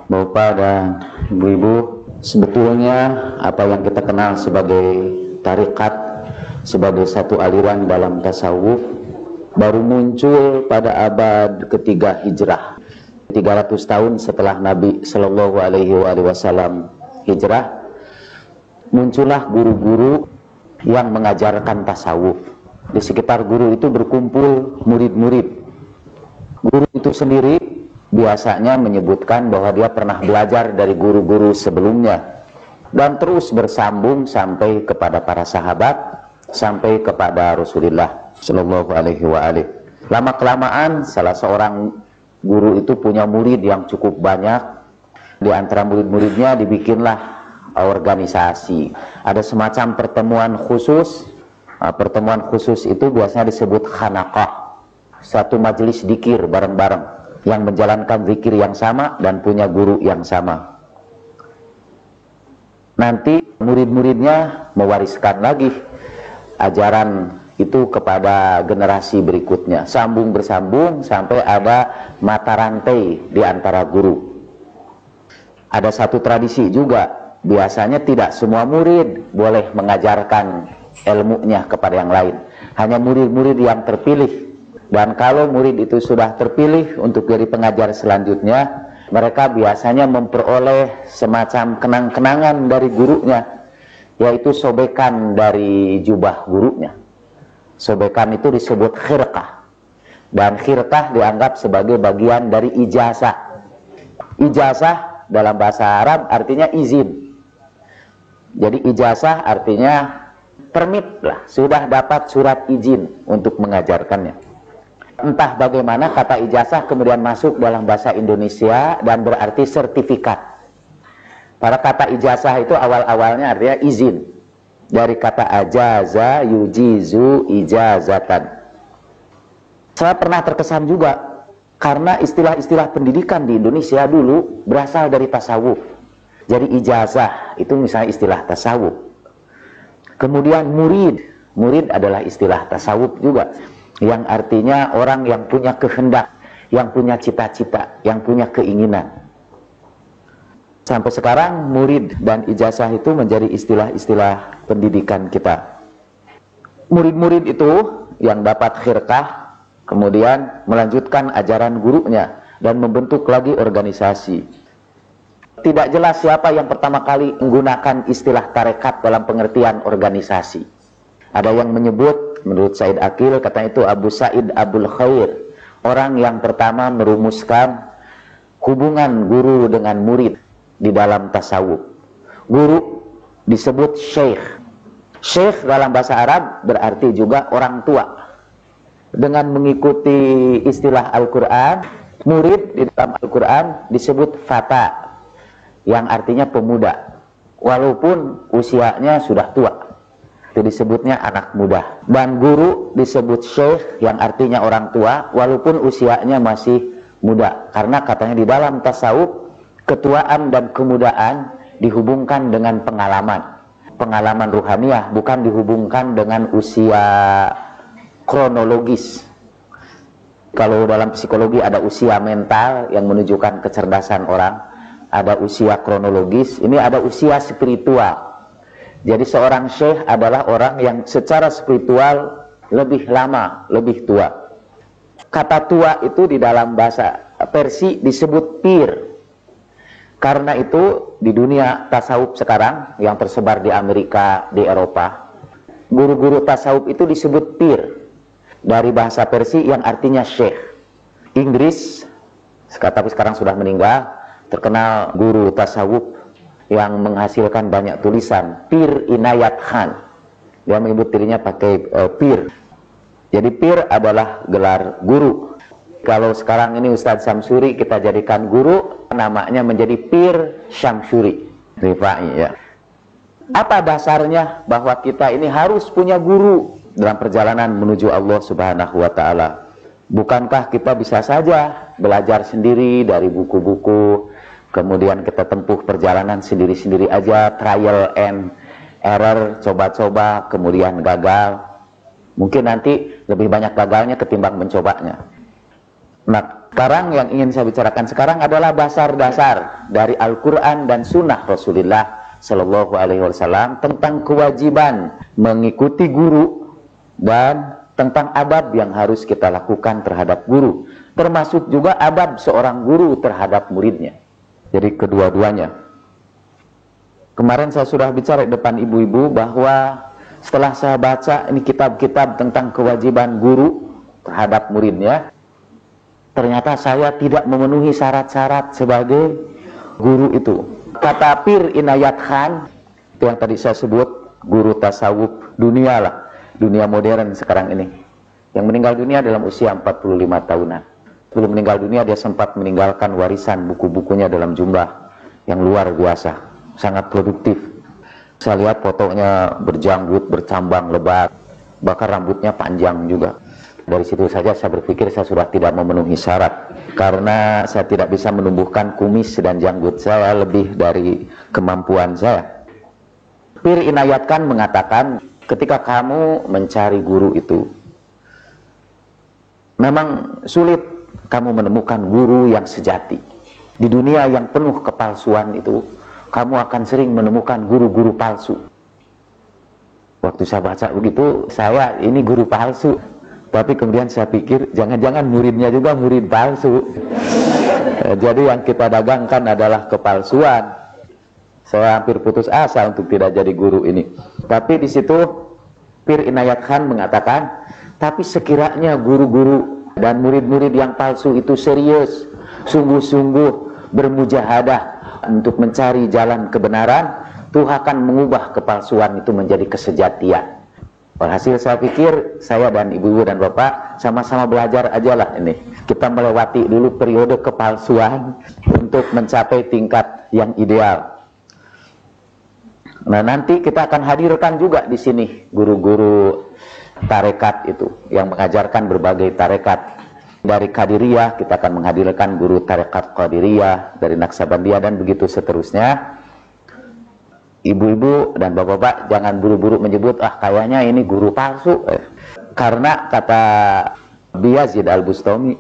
Bapak dan Ibu-ibu, sebetulnya apa yang kita kenal sebagai tarekat, sebagai satu aliran dalam tasawuf, baru muncul pada abad ketiga Hijrah. 300 tahun setelah Nabi Shallallahu Alaihi Wasallam hijrah, muncullah guru-guru yang mengajarkan tasawuf. Di sekitar guru itu berkumpul murid-murid. Guru itu sendiri biasanya menyebutkan bahwa dia pernah belajar dari guru-guru sebelumnya dan terus bersambung sampai kepada para sahabat, sampai kepada Rasulullah Shallallahu Alaihi Wasallam. Lama-kelamaan salah seorang guru itu punya murid yang cukup banyak. Di antara murid-muridnya dibikinlah organisasi. Ada semacam pertemuan khusus. Pertemuan khusus itu biasanya disebut khanaqah, satu majelis dzikir bareng-bareng yang menjalankan zikir yang sama dan punya guru yang sama. Nanti murid-muridnya mewariskan lagi ajaran itu kepada generasi berikutnya, sambung bersambung sampai ada mata rantai di antara guru. Ada satu tradisi juga, biasanya tidak semua murid boleh mengajarkan ilmunya kepada yang lain, hanya murid-murid yang terpilih. Dan kalau murid itu sudah terpilih untuk jadi pengajar selanjutnya, mereka biasanya memperoleh semacam kenang-kenangan dari gurunya, yaitu sobekan dari jubah gurunya. Sobekan itu disebut khirqah, dan khirqah dianggap sebagai bagian dari ijazah. Ijazah dalam bahasa Arab artinya izin. Jadi ijazah artinya permit lah, sudah dapat surat izin untuk mengajarkannya. Entah bagaimana kata ijazah kemudian masuk dalam bahasa Indonesia dan berarti sertifikat. Pada kata ijazah itu awal-awalnya artinya izin, dari kata ajaza yujizu ijazatan. Saya pernah terkesan juga karena istilah-istilah pendidikan di Indonesia dulu berasal dari tasawuf. Jadi ijazah itu misalnya istilah tasawuf. Kemudian murid adalah istilah tasawuf juga, yang artinya orang yang punya kehendak, yang punya cita-cita, yang punya keinginan. Sampai sekarang murid dan ijazah itu menjadi istilah-istilah pendidikan kita. Murid-murid itu yang dapat khirqah kemudian melanjutkan ajaran gurunya dan membentuk lagi organisasi. Tidak jelas siapa yang pertama kali menggunakan istilah tarekat dalam pengertian organisasi. Ada yang menyebut, menurut Said Aqil, katanya itu Abu Sa'id Abul Khair, orang yang pertama merumuskan hubungan guru dengan murid di dalam tasawuf. Guru disebut syekh. Syekh dalam bahasa Arab berarti juga orang tua. Dengan mengikuti istilah Al-Quran, murid di dalam Al-Quran disebut fata, yang artinya pemuda, walaupun usianya sudah tua, itu disebutnya anak muda. Dan guru disebut syekh, yang artinya orang tua, walaupun usianya masih muda, karena katanya di dalam tasawuf ketuaan dan kemudaan dihubungkan dengan pengalaman ruhaniyah, bukan dihubungkan dengan usia kronologis. Kalau dalam psikologi ada usia mental yang menunjukkan kecerdasan orang, ada usia kronologis, ini ada usia spiritual. Jadi seorang syekh adalah orang yang secara spiritual lebih lama, lebih tua. Kata tua itu di dalam bahasa Persia disebut pir. Karena itu di dunia tasawuf sekarang yang tersebar di Amerika, di Eropa, guru-guru tasawuf itu disebut pir, dari bahasa Persia yang artinya syekh. Inggris, tapi sekarang sudah meninggal, terkenal guru tasawuf yang menghasilkan banyak tulisan, Pir Inayat Khan. Dia menyebut dirinya pakai pir. Jadi pir adalah gelar guru. Kalau sekarang ini Ustadz Syamsuri kita jadikan guru, namanya menjadi Pir Syamsuri Rifai, ya. Apa dasarnya bahwa kita ini harus punya guru dalam perjalanan menuju Allah Subhanahu wa Ta'ala? Bukankah kita bisa saja belajar sendiri dari buku-buku, kemudian kita tempuh perjalanan sendiri-sendiri aja, trial and error, coba-coba, kemudian gagal. Mungkin nanti lebih banyak gagalnya ketimbang mencobanya. Nah, Sekarang yang ingin saya bicarakan sekarang adalah dasar-dasar dari Al-Quran dan Sunnah Rasulullah Sallallahu Alaihi Wasallam tentang kewajiban mengikuti guru dan tentang adab yang harus kita lakukan terhadap guru, termasuk juga adab seorang guru terhadap muridnya. Jadi kedua-duanya. Kemarin saya sudah bicara di depan ibu-ibu bahwa setelah saya baca ini kitab-kitab tentang kewajiban guru terhadap muridnya, ternyata saya tidak memenuhi syarat-syarat sebagai guru itu. Kata Pir Inayat Khan, itu yang tadi saya sebut, guru tasawuf dunia lah, dunia modern sekarang ini, yang meninggal dunia dalam usia 45 tahunan. Sebelum meninggal dunia dia sempat meninggalkan warisan buku-bukunya dalam jumlah yang luar biasa, sangat produktif. Saya lihat fotonya berjanggut, bercambang lebat, bahkan rambutnya panjang juga. Dari situ saja saya berpikir saya sudah tidak memenuhi syarat, karena saya tidak bisa menumbuhkan kumis dan janggut saya lebih dari kemampuan saya. Pir Inayat Khan mengatakan, ketika kamu mencari guru itu, memang sulit kamu menemukan guru yang sejati. Di dunia yang penuh kepalsuan itu, kamu akan sering menemukan guru-guru palsu. Waktu saya baca begitu, saya ini guru palsu. Tapi kemudian saya pikir, jangan-jangan muridnya juga murid palsu. Jadi yang kita dagangkan adalah kepalsuan. Saya hampir putus asa untuk tidak jadi guru ini. Tapi di situ Pir Inayat Khan mengatakan, tapi sekiranya guru-guru dan murid-murid yang palsu itu serius, sungguh-sungguh bermujahadah untuk mencari jalan kebenaran, Tuhan akan mengubah kepalsuan itu menjadi kesejatian. Walhasil saya pikir saya dan ibu-ibu dan bapak sama-sama belajar aja lah ini. Kita melewati dulu periode kepalsuan untuk mencapai tingkat yang ideal. Nah, nanti kita akan hadirkan juga di sini guru-guru tarekat itu yang mengajarkan berbagai tarekat. Dari Qadiriyah kita akan menghadirkan guru tarekat Qadiriyah, dari Naksabandiyah dan begitu seterusnya. Ibu-ibu dan bapak-bapak jangan buru-buru menyebut, kayaknya ini guru palsu. Karena kata Yazid Al-Bustami,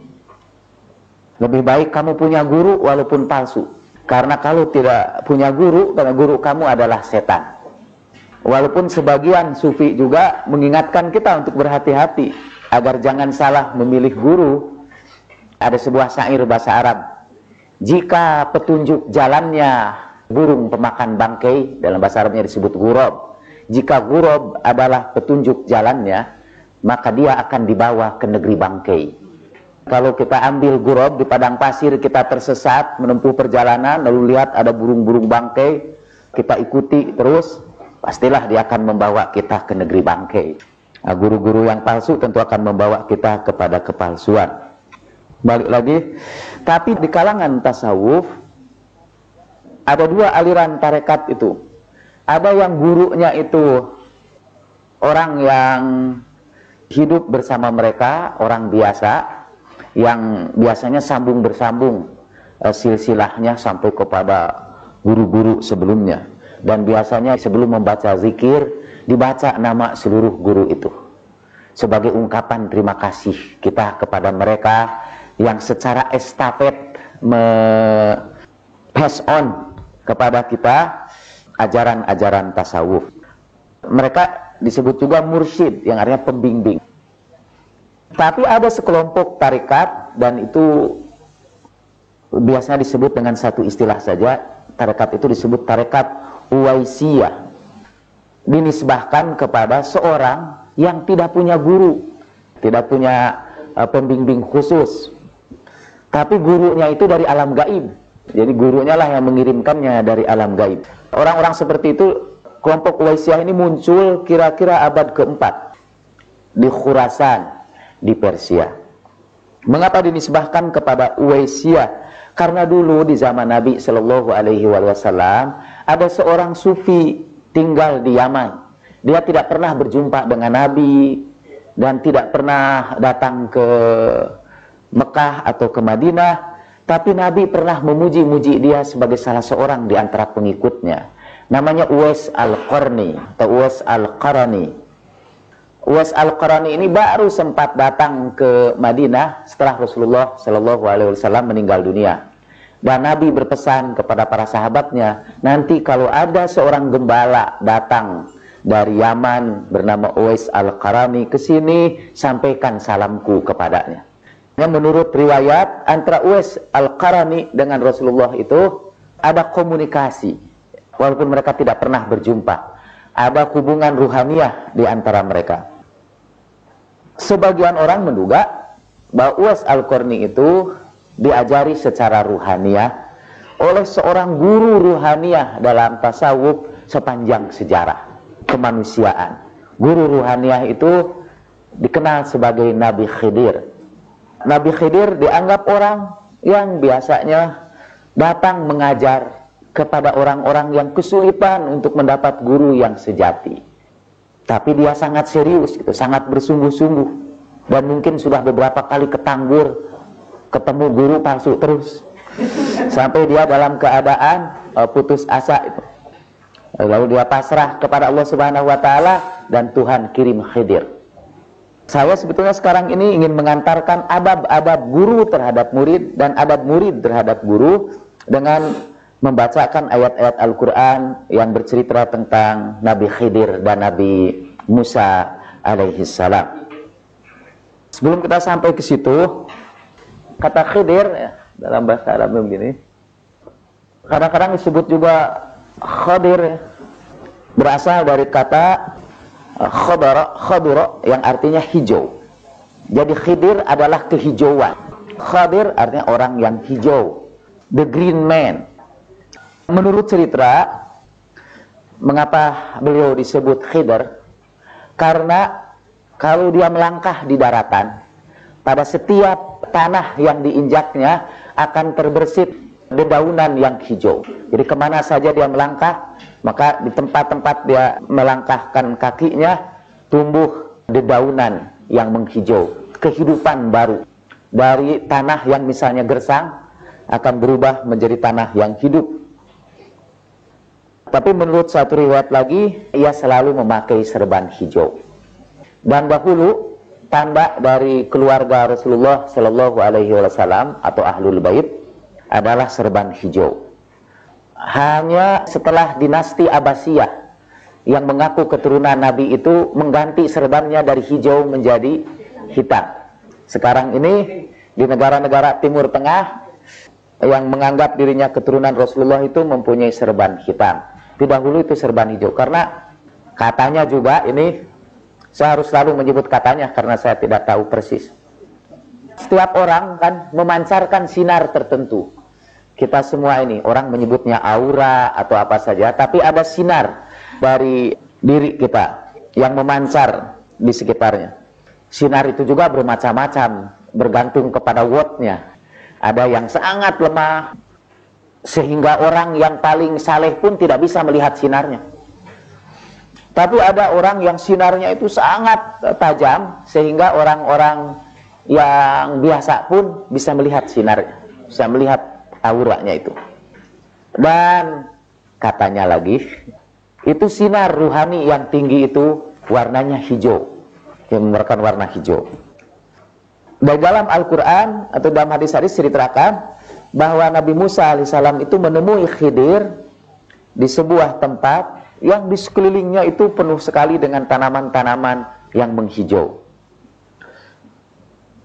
lebih baik kamu punya guru walaupun palsu. Karena kalau tidak punya guru, karena guru kamu adalah setan. Walaupun sebagian sufi juga mengingatkan kita untuk berhati-hati agar jangan salah memilih guru. Ada sebuah syair bahasa Arab, jika petunjuk jalannya burung pemakan bangkai, dalam bahasa Arabnya disebut gurob. Jika gurob adalah petunjuk jalannya, maka dia akan dibawa ke negeri bangkai. Kalau kita ambil gurob di padang pasir, kita tersesat menempuh perjalanan, lalu lihat ada burung-burung bangkai, kita ikuti terus, pastilah dia akan membawa kita ke negeri bangkai. Nah, guru-guru yang palsu tentu akan membawa kita kepada kepalsuan. Balik lagi, tapi di kalangan tasawuf ada dua aliran tarekat itu. Ada yang gurunya itu orang yang hidup bersama mereka, orang biasa, yang biasanya sambung bersambung silsilahnya sampai kepada guru-guru sebelumnya. Dan biasanya sebelum membaca zikir, dibaca nama seluruh guru itu, sebagai ungkapan terima kasih kita kepada mereka yang secara estafet pass on kepada kita ajaran-ajaran tasawuf. Mereka disebut juga mursyid, yang artinya pembimbing. Tapi ada sekelompok tarekat, dan itu biasanya disebut dengan satu istilah saja. Tarekat itu disebut tarekat Uwaisiyah, dinisbahkan kepada seorang yang tidak punya guru, tidak punya pembimbing khusus, tapi gurunya itu dari alam gaib. Jadi gurunya lah yang mengirimkannya dari alam gaib. Orang-orang seperti itu, kelompok Uwaisiyah ini muncul kira-kira abad keempat di Khurasan, di Persia. Mengapa dinisbahkan kepada Uwaisiyah? Karena dulu di zaman Nabi Shallallahu Alaihi Wasallam ada seorang sufi tinggal di Yaman. Dia tidak pernah berjumpa dengan Nabi dan tidak pernah datang ke Mekah atau ke Madinah, tapi Nabi pernah memuji-muji dia sebagai salah seorang di antara pengikutnya. Namanya Uwais Al-Qarni atau Uwais Al-Qarani. Uwais Al-Qarani ini baru sempat datang ke Madinah setelah Rasulullah Shallallahu Alaihi Wasallam meninggal dunia. Dan Nabi berpesan kepada para sahabatnya, nanti kalau ada seorang gembala datang dari Yaman bernama Uwais Al-Qarani ke sini, sampaikan salamku kepadanya. Yang menurut riwayat, antara Uwais Al-Qarani dengan Rasulullah itu ada komunikasi, walaupun mereka tidak pernah berjumpa. Ada hubungan ruhaniyah di antara mereka. Sebagian orang menduga bahwa Uwais Al-Qarni itu diajari secara ruhaniyah oleh seorang guru ruhaniyah dalam tasawuf sepanjang sejarah kemanusiaan. Guru ruhaniyah itu dikenal sebagai Nabi Khidir. Nabi Khidir dianggap orang yang biasanya datang mengajar kepada orang-orang yang kesulitan untuk mendapat guru yang sejati. Tapi dia sangat serius, gitu, sangat bersungguh-sungguh. Dan mungkin sudah beberapa kali ketanggur, ketemu guru palsu terus. Sampai dia dalam keadaan putus asa. Itu. Lalu dia pasrah kepada Allah Subhanahu wa Ta'ala, dan Tuhan kirim Khidir. Saya sebetulnya sekarang ini ingin mengantarkan adab-adab guru terhadap murid dan adab murid terhadap guru dengan membacakan ayat-ayat Al-Quran yang bercerita tentang Nabi Khidir dan Nabi Musa alaihi salam. Sebelum kita sampai ke situ, kata Khidir ya, dalam bahasa Arab begini, kadang-kadang disebut juga Khadir ya, berasal dari kata khadara yang artinya hijau. Jadi Khidir adalah kehijauan. Khadir artinya orang yang hijau, the green man. Menurut cerita, mengapa beliau disebut Khidir? Karena kalau dia melangkah di daratan, pada setiap tanah yang diinjaknya akan terbersit dedaunan yang hijau. Jadi kemana saja dia melangkah, maka di tempat-tempat dia melangkahkan kakinya, tumbuh dedaunan yang menghijau. Kehidupan baru. Dari tanah yang misalnya gersang, akan berubah menjadi tanah yang hidup. Tapi menurut satu riwayat lagi, ia selalu memakai serban hijau. Dan dahulu tanda dari keluarga Rasulullah Shallallahu Alaihi Wasallam atau Ahlul Bait adalah serban hijau. Hanya setelah dinasti Abbasiyah yang mengaku keturunan Nabi itu mengganti serbannya dari hijau menjadi hitam. Sekarang ini di negara-negara Timur Tengah yang menganggap dirinya keturunan Rasulullah itu mempunyai serban hitam. Dahulu itu serban hijau, karena katanya juga ini, saya harus selalu menyebut katanya karena saya tidak tahu persis. Setiap orang kan memancarkan sinar tertentu. Kita semua ini, orang menyebutnya aura atau apa saja, tapi ada sinar dari diri kita yang memancar di sekitarnya. Sinar itu juga bermacam-macam, bergantung kepada wattnya. Ada yang sangat lemah, sehingga orang yang paling saleh pun tidak bisa melihat sinarnya. Tapi ada orang yang sinarnya itu sangat tajam, sehingga orang-orang yang biasa pun bisa melihat sinarnya, bisa melihat auranya itu. Dan katanya lagi, itu sinar ruhani yang tinggi itu warnanya hijau, yang mengeluarkan warna hijau. Dari dalam Al-Quran atau dalam hadis-hadis ceritakan bahwa Nabi Musa alaihissalam itu menemui Khidir di sebuah tempat yang di sekelilingnya itu penuh sekali dengan tanaman-tanaman yang menghijau.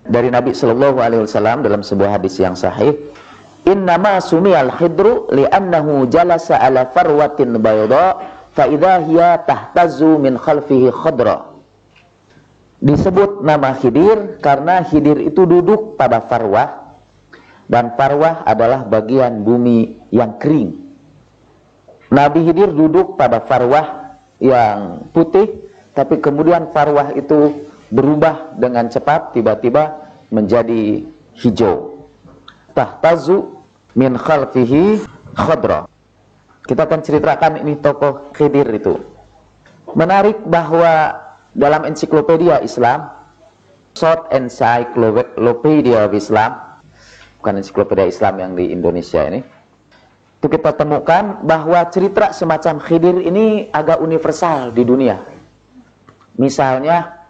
Dari Nabi Shallallahu Alaihi Wasallam dalam sebuah hadis yang sahih, innama sumiyal khidru li'annahu jalasa ala farwatin bayda fa idza hiya tahtazu min khalfihi khadra. Disebut nama Khidir karena Khidir itu duduk pada farwah, dan farwah adalah bagian bumi yang kering. Nabi Khidir duduk pada farwah yang putih, tapi kemudian farwah itu berubah dengan cepat, tiba-tiba menjadi hijau. Tahtazu min khalfihi khadra. Kita akan ceritakan ini tokoh Khidir itu. Menarik bahwa dalam ensiklopedia Islam, Short Encyclopedia of Islam, bukan ensiklopedia Islam yang di Indonesia ini, itu kita temukan bahwa cerita semacam Khidir ini agak universal di dunia. Misalnya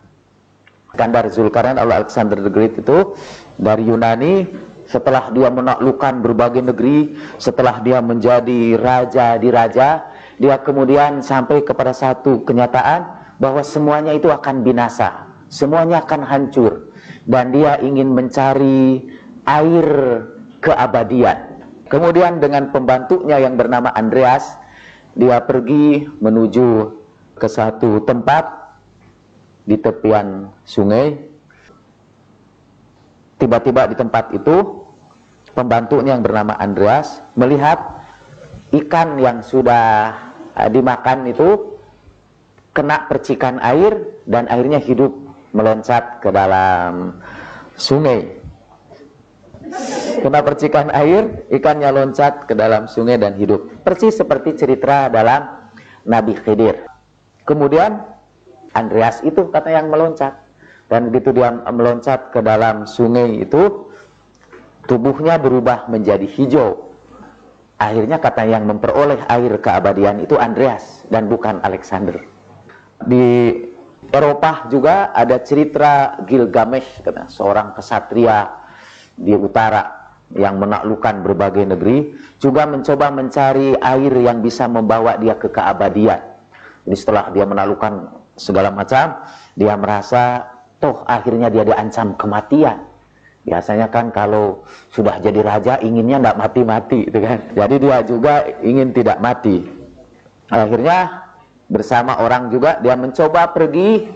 Iskandar Zulkarnain atau Alexander the Great itu dari Yunani, setelah dia menaklukkan berbagai negeri, setelah dia menjadi raja di raja, dia kemudian sampai kepada satu kenyataan bahwa semuanya itu akan binasa, semuanya akan hancur, dan dia ingin mencari air keabadian. Kemudian dengan pembantunya yang bernama Andreas, dia pergi menuju ke satu tempat di tepian sungai. Tiba-tiba di tempat itu, pembantunya yang bernama Andreas melihat ikan yang sudah dimakan itu kena percikan air dan airnya hidup meloncat ke dalam sungai. Kena percikan air, ikannya loncat ke dalam sungai dan hidup. Persis seperti cerita dalam Nabi Khidir. Kemudian Andreas itu kata yang meloncat. Dan begitu dia meloncat ke dalam sungai itu, tubuhnya berubah menjadi hijau. Akhirnya kata yang memperoleh air keabadian itu Andreas dan bukan Alexander. Di Eropa juga ada cerita Gilgamesh, seorang kesatria di utara yang menaklukkan berbagai negeri, juga mencoba mencari air yang bisa membawa dia ke keabadian. Jadi setelah dia menaklukkan segala macam, dia merasa toh akhirnya dia diancam kematian. Biasanya kan kalau sudah jadi raja inginnya tidak mati-mati, gitu kan. Jadi dia juga ingin tidak mati. Akhirnya bersama orang juga dia mencoba pergi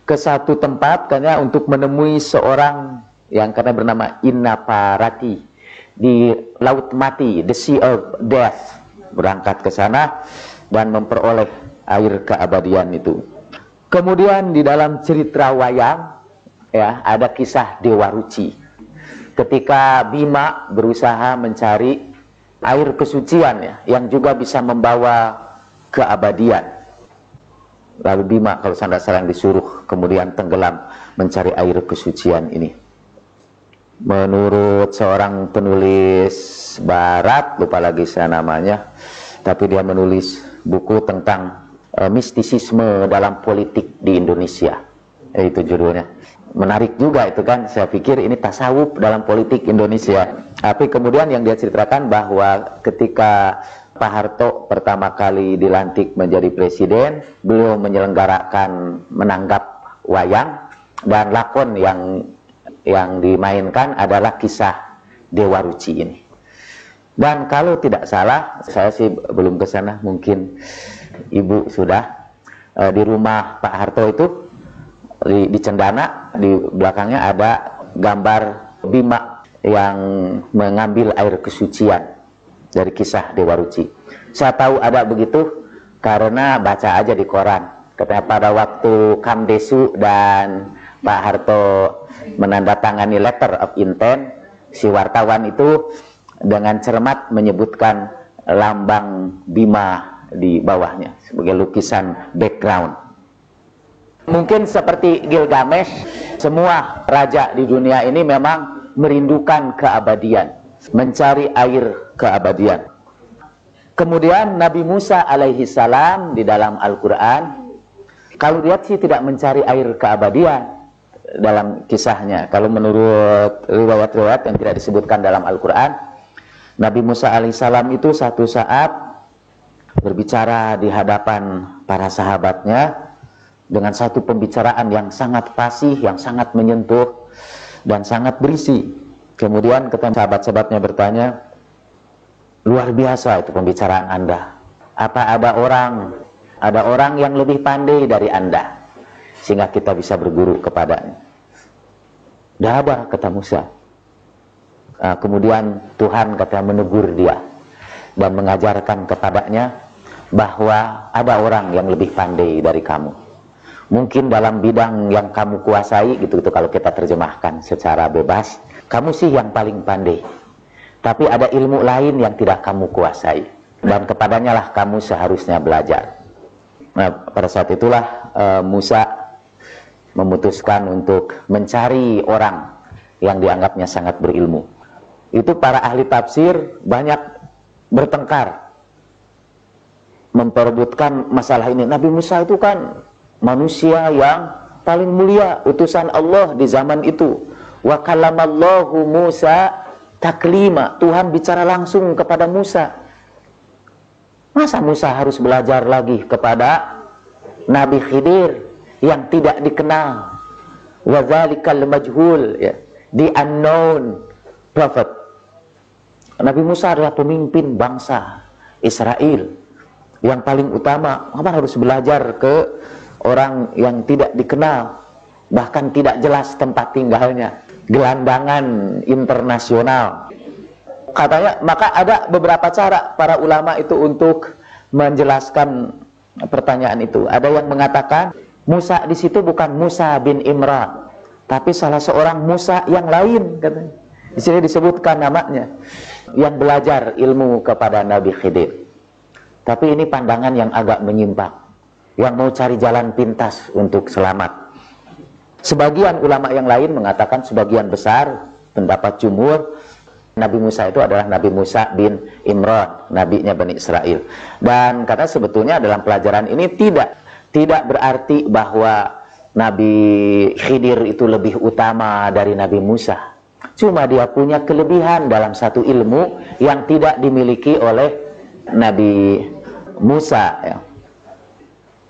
ke satu tempat karena untuk menemui seorang yang karena bernama Innaparati di Laut Mati, the Sea of Death. Berangkat ke sana dan memperoleh air keabadian itu. Kemudian di dalam cerita wayang ya ada kisah Dewa Ruci. Ketika Bima berusaha mencari air kesucian ya, yang juga bisa membawa keabadian. Lalu Bima kalau tidak salah disuruh kemudian tenggelam mencari air kesucian ini. Menurut seorang penulis barat, lupa lagi saya namanya, tapi dia menulis buku tentang mistisisme dalam politik di Indonesia. Itu judulnya. Menarik juga itu kan, saya pikir ini tasawuf dalam politik Indonesia. Tapi kemudian yang dia ceritakan bahwa ketika Pak Harto pertama kali dilantik menjadi presiden, beliau menyelenggarakan menanggap wayang, dan lakon yang dimainkan adalah kisah Dewa Ruci ini. Dan kalau tidak salah, saya sih belum ke sana, mungkin Ibu sudah, di rumah Pak Harto itu di Cendana, di belakangnya ada gambar Bima yang mengambil air kesucian dari kisah Dewa Ruci. Saya tahu ada begitu karena baca aja di koran. Katanya pada waktu Kamdesu dan Pak Harto menandatangani letter of intent, si wartawan itu dengan cermat menyebutkan lambang Bima di bawahnya sebagai lukisan background. Mungkin seperti Gilgamesh, semua raja di dunia ini memang merindukan keabadian, mencari air keabadian. Kemudian Nabi Musa alaihi salam di dalam Al-Quran, kalau lihat sih tidak mencari air keabadian dalam kisahnya. Kalau menurut riwayat-riwayat yang tidak disebutkan dalam Al-Quran, Nabi Musa alaihissalam itu satu saat berbicara di hadapan para sahabatnya dengan satu pembicaraan yang sangat fasih, yang sangat menyentuh dan sangat berisi. Kemudian ketika sahabat-sahabatnya bertanya, luar biasa itu pembicaraan Anda. Apa ada orang yang lebih pandai dari Anda sehingga kita bisa berguru kepadanya? Tidak ada, kata Musa. Kemudian Tuhan kata menegur dia dan mengajarkan kepadanya bahwa ada orang yang lebih pandai dari kamu. Mungkin dalam bidang yang kamu kuasai, gitu kalau kita terjemahkan secara bebas, kamu sih yang paling pandai. Tapi ada ilmu lain yang tidak kamu kuasai, dan kepadanya lah kamu seharusnya belajar. Nah, pada saat itulah Musa memutuskan untuk mencari orang yang dianggapnya sangat berilmu. Itu para ahli tafsir banyak bertengkar memperebutkan masalah ini. Nabi Musa itu kan manusia yang paling mulia, utusan Allah di zaman itu. Wa kallamallahu Musa taklima, Tuhan bicara langsung kepada Musa. Masa Musa harus belajar lagi kepada Nabi Khidir yang tidak dikenal? Wa dzalikal majhul, ya, the unknown prophet. Nabi Musa adalah pemimpin bangsa Israel yang paling utama. Muhammad harus belajar ke orang yang tidak dikenal, bahkan tidak jelas tempat tinggalnya, gelandangan internasional. Katanya, maka ada beberapa cara para ulama itu untuk menjelaskan pertanyaan itu. Ada yang mengatakan Musa di situ bukan Musa bin Imran, tapi salah seorang Musa yang lain, katanya. Di sini disebutkan namanya, yang belajar ilmu kepada Nabi Khidir. Tapi ini pandangan yang agak menyimpang, yang mau cari jalan pintas untuk selamat. Sebagian ulama yang lain mengatakan, sebagian besar pendapat jumhur, Nabi Musa itu adalah Nabi Musa bin Imran, nabinya Bani Israel. Dan karena sebetulnya dalam pelajaran ini tidak berarti bahwa Nabi Khidir itu lebih utama dari Nabi Musa. Cuma dia punya kelebihan dalam satu ilmu yang tidak dimiliki oleh Nabi Musa, ya.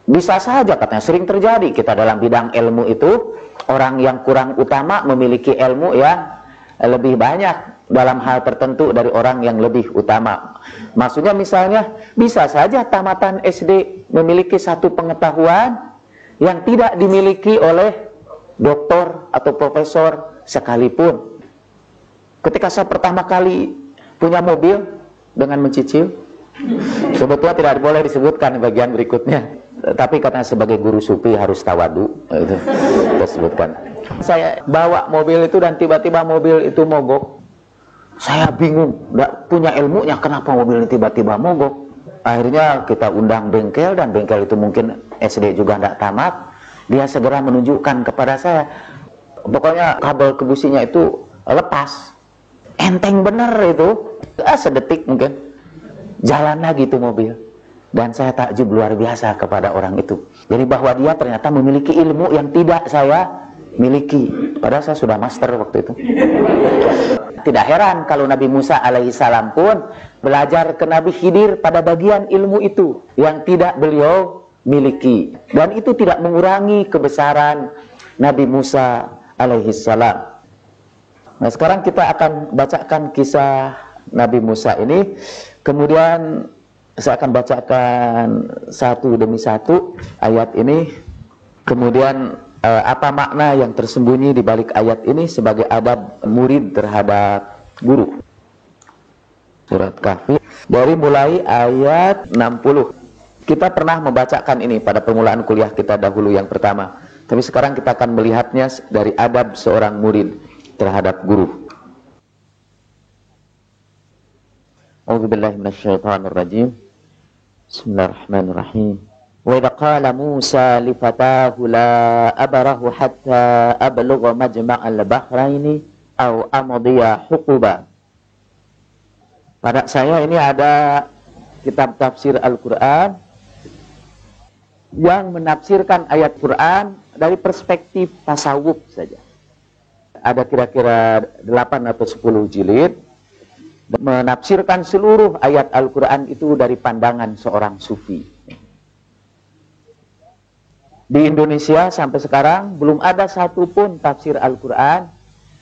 Bisa saja, katanya, sering terjadi kita dalam bidang ilmu itu, orang yang kurang utama memiliki ilmu yang lebih banyak dalam hal tertentu dari orang yang lebih utama. Maksudnya misalnya, bisa saja tamatan SD memiliki satu pengetahuan yang tidak dimiliki oleh doktor atau profesor sekalipun. Ketika saya pertama kali punya mobil dengan mencicil, sebetulnya tidak boleh disebutkan di bagian berikutnya, tapi karena sebagai guru sufi harus tawadu, itu kita sebutkan. Saya bawa mobil itu dan tiba-tiba mobil itu mogok. Saya bingung, nggak punya ilmunya, kenapa mobil ini tiba-tiba mogok. Akhirnya kita undang bengkel, dan bengkel itu mungkin SD juga nggak tamat. Dia segera menunjukkan kepada saya, pokoknya kabel kebusinya itu lepas. Enteng bener itu, sedetik mungkin jalan lagi itu mobil. Dan saya takjub luar biasa kepada orang itu. Jadi bahwa dia ternyata memiliki ilmu yang tidak saya miliki, padahal saya sudah master waktu itu. Tidak heran kalau Nabi Musa alaihissalam pun belajar ke Nabi Khidir pada bagian ilmu itu yang tidak beliau miliki. Dan itu tidak mengurangi kebesaran Nabi Musa alaihissalam. Nah, sekarang kita akan bacakan kisah Nabi Musa ini. Kemudian saya akan bacakan satu demi satu ayat ini. Kemudian apa makna yang tersembunyi di balik ayat ini sebagai adab murid terhadap guru. Surat Kahfi dari mulai ayat 60. Kita pernah membacakan ini pada permulaan kuliah kita dahulu yang pertama. Tapi sekarang kita akan melihatnya dari adab seorang murid terhadap guru. A'udzubillahi minasyaitonirrajim. Bismillahirrahmanirrahim. Wa idza qala Musa li fatahu la abrahu hatta ablugha majma'al bahraini aw amdiya huquba. Pada saya ini ada kitab tafsir Al-Qur'an yang menafsirkan ayat Quran dari perspektif tasawuf saja. Ada kira-kira 8 atau 10 jilid menafsirkan seluruh ayat Al-Quran itu dari pandangan seorang sufi. Di Indonesia sampai sekarang belum ada satupun tafsir Al-Quran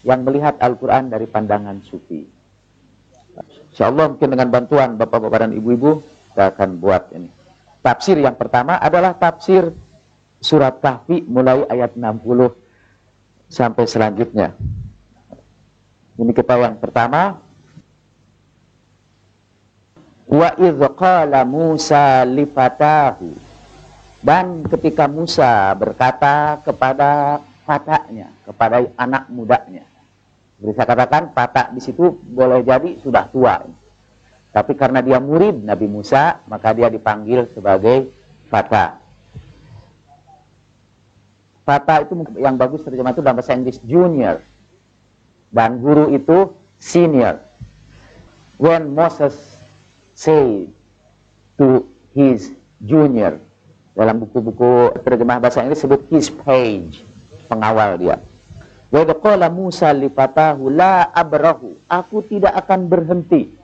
yang melihat Al-Quran dari pandangan sufi. InsyaAllah mungkin dengan bantuan bapak-bapak dan ibu-ibu kita akan buat ini. Tafsir yang pertama adalah tafsir surat Kahfi mulai ayat 60 sampai selanjutnya. Ini kita yang pertama. Wa idz qala Musa li fatahu, dan ketika Musa berkata kepada fatanya, kepada anak mudanya. Bisa katakan fata di situ boleh jadi sudah tua. Tapi karena dia murid Nabi Musa, maka dia dipanggil sebagai fata. Fata itu yang bagus terjemah itu dalam bahasa Inggris junior, dan guru itu senior. When Moses say to his junior, Dalam buku-buku terjemah bahasa Inggris sebut his page, pengawal dia. Wa qala Musa li fatahu la abrahu, aku tidak akan berhenti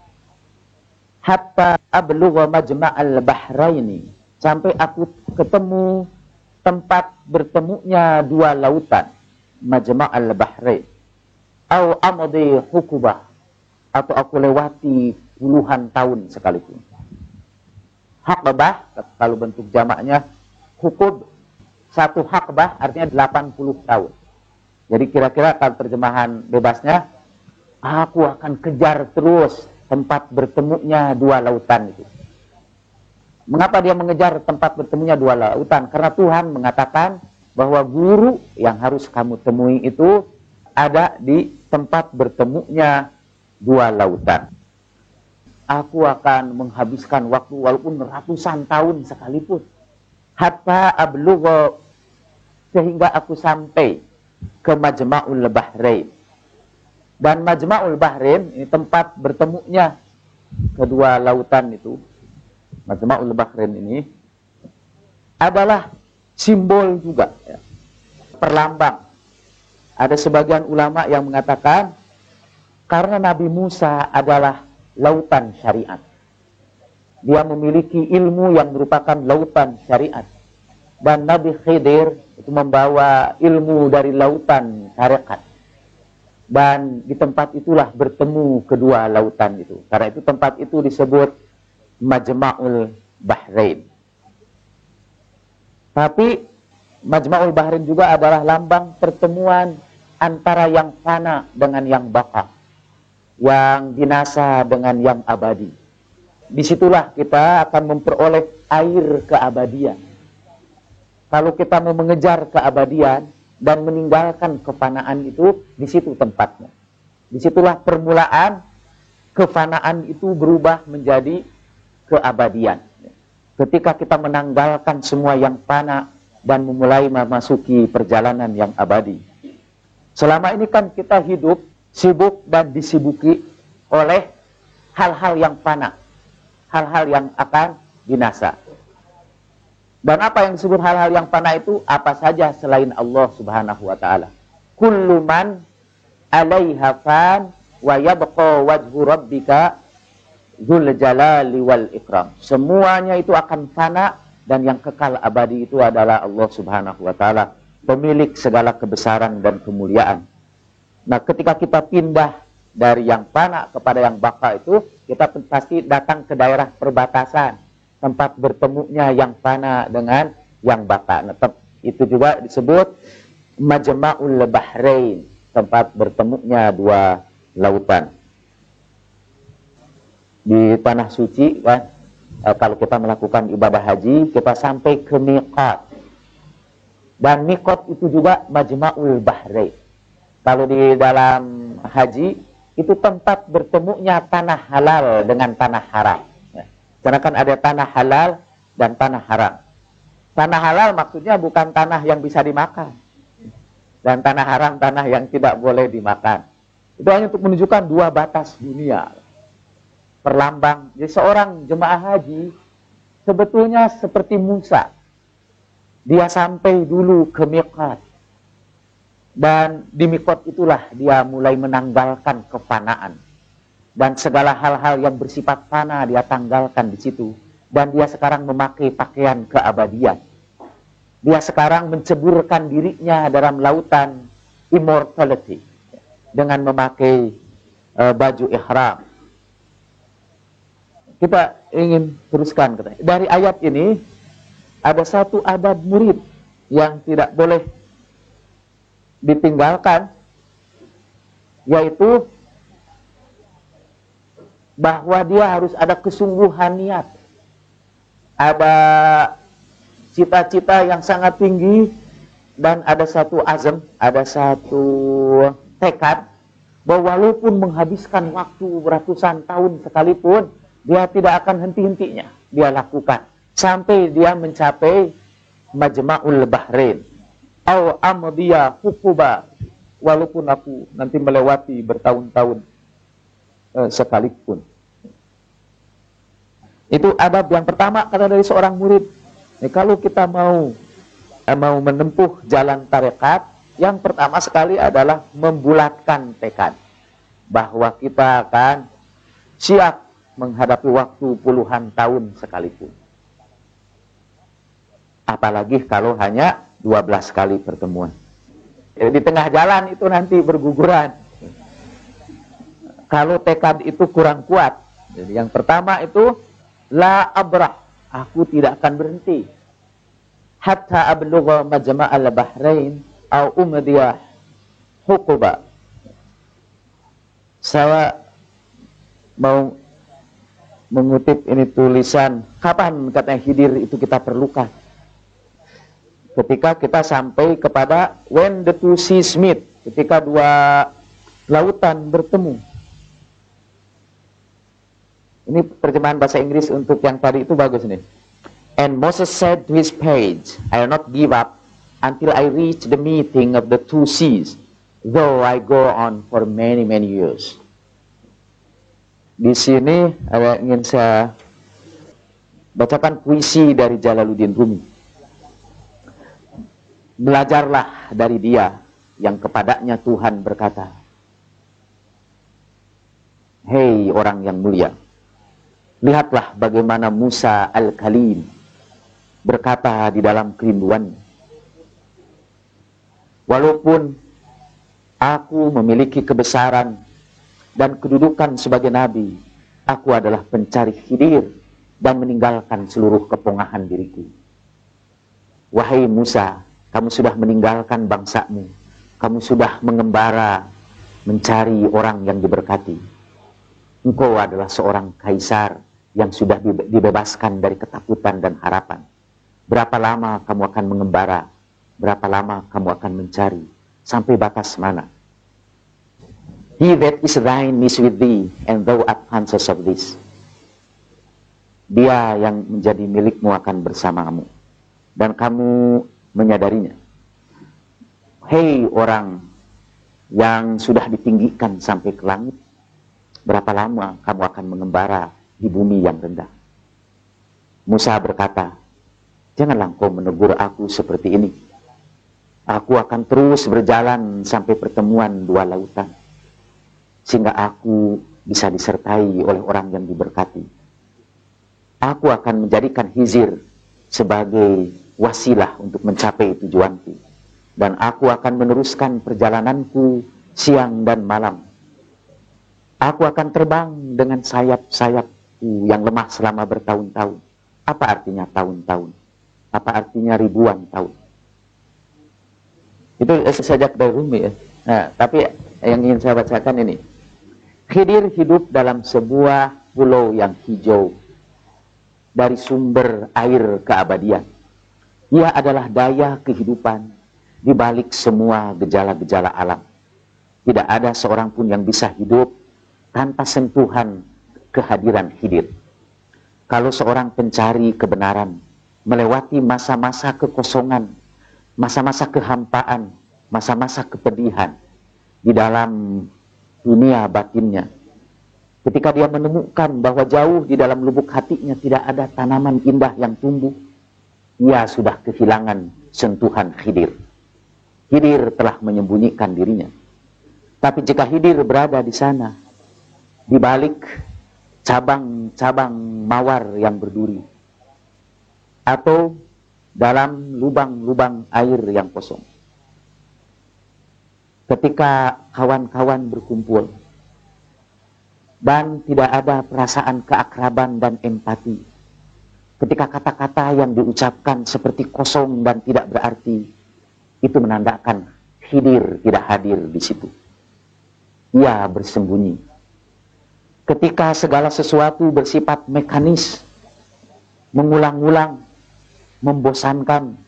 hatta ablugha majma'al bahraini, sampai aku ketemu tempat bertemunya dua lautan, majma'al bahrain, au amadi hukubah, atau aku lewati puluhan tahun sekalipun. Haqbah, kalau bentuk jamaknya hukub, satu haqbah artinya 80 tahun. Jadi kira-kira kalau terjemahan bebasnya, aku akan kejar terus tempat bertemunya dua lautan itu. Mengapa dia mengejar tempat bertemunya dua lautan? Karena Tuhan mengatakan bahwa guru yang harus kamu temui itu ada di tempat bertemunya dua lautan. Aku akan menghabiskan waktu walaupun ratusan tahun sekalipun. Hatta ablugha, sehingga aku sampai ke Majma'ul Bahrain. Dan Majma'ul Bahrain ini tempat bertemunya kedua lautan itu. Majma'ul Bahrain ini adalah simbol juga, ya, perlambang. Ada sebagian ulama yang mengatakan karena Nabi Musa adalah lautan syariat. Dia memiliki ilmu yang merupakan lautan syariat. Dan Nabi Khidir itu membawa ilmu dari lautan syariat. Dan di tempat itulah bertemu kedua lautan itu. Karena itu tempat itu disebut Majma'ul Bahrain. Tapi Majma'ul Bahrain juga adalah lambang pertemuan antara yang fana dengan yang baqa, yang binasa dengan yang abadi. Disitulah kita akan memperoleh air keabadian. Kalau kita mau mengejar keabadian dan meninggalkan kefanaan itu, di situ tempatnya. Disitulah permulaan kefanaan itu berubah menjadi keabadian. Ketika kita menanggalkan semua yang fana dan memulai memasuki perjalanan yang abadi. Selama ini kan kita hidup sibuk dan disibuki oleh hal-hal yang fana, hal-hal yang akan binasa. Dan apa yang disebut hal-hal yang fana itu? Apa saja selain Allah Subhanahu wa ta'ala. Kullu man 'alaiha fan wa yabqa wajhu rabbika dzul jalali wal ikram. Semuanya itu akan fana dan yang kekal abadi itu adalah Allah Subhanahu wa ta'ala, pemilik segala kebesaran dan kemuliaan. Nah, ketika kita pindah dari yang fana kepada yang baqa itu, kita pasti datang ke daerah perbatasan, tempat bertemunya yang fana dengan yang baqa. Nah, itu juga disebut Majma'ul Bahrain, tempat bertemunya dua lautan. Di tanah suci kan, kalau kita melakukan ibadah haji, kita sampai ke miqat. Dan miqat itu juga Majma'ul Bahrain. Kalau di dalam haji, itu tempat bertemunya tanah halal dengan tanah haram. Karena kan ada tanah halal dan tanah haram. Tanah halal maksudnya bukan tanah yang bisa dimakan. Dan tanah haram tanah yang tidak boleh dimakan. Itu hanya untuk menunjukkan dua batas dunia. Perlambang. Jadi seorang jemaah haji sebetulnya seperti Musa. Dia sampai dulu ke miqat. Dan di miqat itulah dia mulai menanggalkan kefanaan. Dan segala hal-hal yang bersifat fana dia tanggalkan di situ. Dan dia sekarang memakai pakaian keabadian. Dia sekarang menceburkan dirinya dalam lautan immortality. Dengan memakai baju ihram. Kita ingin teruskan. Dari ayat ini, ada satu adab murid yang tidak boleh ditinggalkan, yaitu bahwa dia harus ada kesungguhan niat, ada cita-cita yang sangat tinggi, dan ada satu azam, ada satu tekad, bahwa walaupun menghabiskan waktu ratusan tahun sekalipun, dia tidak akan henti-hentinya, dia lakukan, sampai dia mencapai Majma'ul Bahrain, au amdiya hukuba, walaupun aku nanti melewati bertahun-tahun sekalipun. Itu adab yang pertama kata dari seorang murid. Kalau kita mau menempuh jalan tarekat, yang pertama sekali adalah membulatkan tekad bahwa kita akan siap menghadapi waktu puluhan tahun sekalipun. Apalagi kalau hanya 12 kali pertemuan. Di tengah jalan itu nanti berguguran. Kalau tekad itu kurang kuat. Jadi yang pertama itu la abrah, aku tidak akan berhenti hatta ablugha majma'al bahrain au umdiya huquba. Saya mau mengutip ini tulisan, kapan katanya Khidir itu kita perlukan? Ketika kita sampai kepada when the two seas meet, ketika dua lautan bertemu. Ini terjemahan bahasa Inggris untuk yang tadi itu bagus nih. And Moses said to his page, I will not give up until I reach the meeting of the two seas, though I go on for many, many years. Di sini ada ingin saya bacakan puisi dari Jalaluddin Rumi. Belajarlah dari dia yang kepadanya Tuhan berkata, hei orang yang mulia, lihatlah bagaimana Musa Al-Kalim berkata di dalam kerinduannya. Walaupun aku memiliki kebesaran dan kedudukan sebagai nabi, aku adalah pencari Khidir dan meninggalkan seluruh kepongahan diriku. Wahai Musa, kamu sudah meninggalkan bangsamu, kamu sudah mengembara mencari orang yang diberkati. Engkau adalah seorang kaisar yang sudah dibebaskan dari ketakutan dan harapan. Berapa lama kamu akan mengembara? Berapa lama kamu akan mencari? Sampai batas mana? He that is thine is with thee, and thou art conscious of this. Dia yang menjadi milikmu akan bersamamu, dan kamu menyadarinya. Hei orang yang sudah ditinggikan sampai ke langit, berapa lama kamu akan mengembara di bumi yang rendah? Musa berkata, janganlah kau menegur aku seperti ini. Aku akan terus berjalan sampai pertemuan dua lautan, sehingga aku bisa disertai oleh orang yang diberkati. Aku akan menjadikan Khidir sebagai wasilah untuk mencapai tujuanku, dan aku akan meneruskan perjalananku siang dan malam. Aku akan terbang dengan sayap-sayapku yang lemah selama bertahun-tahun. Apa artinya tahun-tahun? Apa artinya ribuan tahun? Itu sejak dari Rumi ya. Nah, tapi yang ingin saya bacakan ini. Khidir hidup dalam sebuah pulau yang hijau dari sumber air keabadian. Ia adalah daya kehidupan di balik semua gejala-gejala alam. Tidak ada seorang pun yang bisa hidup tanpa sentuhan kehadiran Khidir. Kalau seorang pencari kebenaran melewati masa-masa kekosongan, masa-masa kehampaan, masa-masa kepedihan di dalam dunia batinnya, ketika dia menemukan bahwa jauh di dalam lubuk hatinya tidak ada tanaman indah yang tumbuh, ia sudah kehilangan sentuhan Khidir. Khidir telah menyembunyikan dirinya. Tapi jika Khidir berada di sana, di balik cabang-cabang mawar yang berduri, atau dalam lubang-lubang air yang kosong, ketika kawan-kawan berkumpul dan tidak ada perasaan keakraban dan empati, ketika kata-kata yang diucapkan seperti kosong dan tidak berarti, itu menandakan Khidir tidak hadir di situ. Ia bersembunyi. Ketika segala sesuatu bersifat mekanis, mengulang-ulang, membosankan,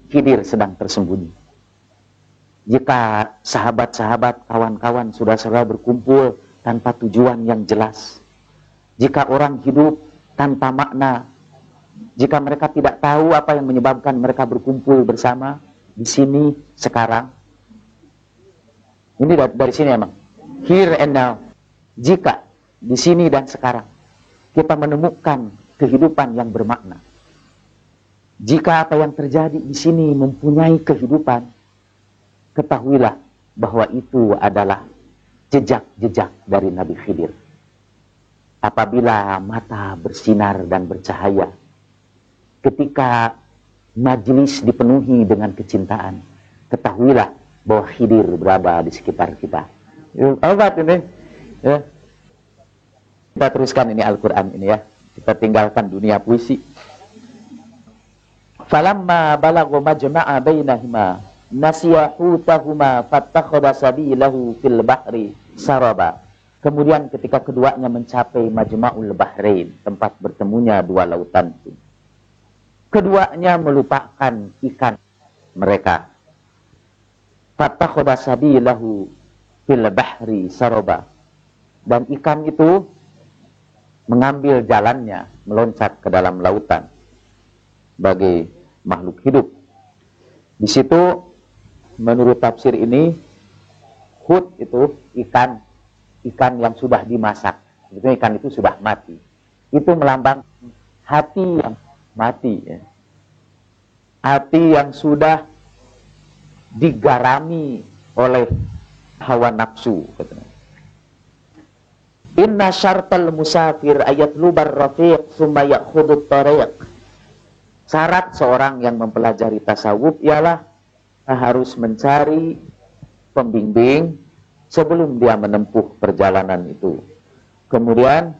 Khidir sedang tersembunyi. Jika sahabat-sahabat, kawan-kawan, saudara-saudara berkumpul tanpa tujuan yang jelas, jika orang hidup tanpa makna, jika mereka tidak tahu apa yang menyebabkan mereka berkumpul bersama di sini sekarang, ini dari sini emang, here and now. Jika di sini dan sekarang kita menemukan kehidupan yang bermakna, Jika apa yang terjadi di sini mempunyai kehidupan, ketahuilah bahwa itu adalah jejak-jejak dari Nabi Khidir. Apabila mata bersinar dan bercahaya, ketika majelis dipenuhi dengan kecintaan, ketahuilah bahwa Khidir berada di sekitar kita. Obat ini. Ya. Kita teruskan ini Al-Quran ini ya. Kita tinggalkan dunia puisi. Falamma balagha majma'a bainahuma nasiya hutahuma fattakhadha sabilahu fil bahri saraba. Kemudian ketika keduanya mencapai Majma'ul Bahrain, tempat bertemunya dua lautan itu, keduanya melupakan ikan mereka. Fattakhadha sabilahu fil bahri saraba. Dan ikan itu mengambil jalannya, meloncat ke dalam lautan sebagai makhluk hidup. Di situ menurut tafsir ini, hut itu ikan yang sudah dimasak. Sebetulnya ikan itu sudah mati. Itu melambang hati yang mati. Ya. Hati yang sudah digarami oleh hawa nafsu. Katanya. Inna syartal musafir ayat lubar rafiq summa ya'khudut tariq. Syarat seorang yang mempelajari tasawuf ialah harus mencari pembimbing sebelum dia menempuh perjalanan itu. Kemudian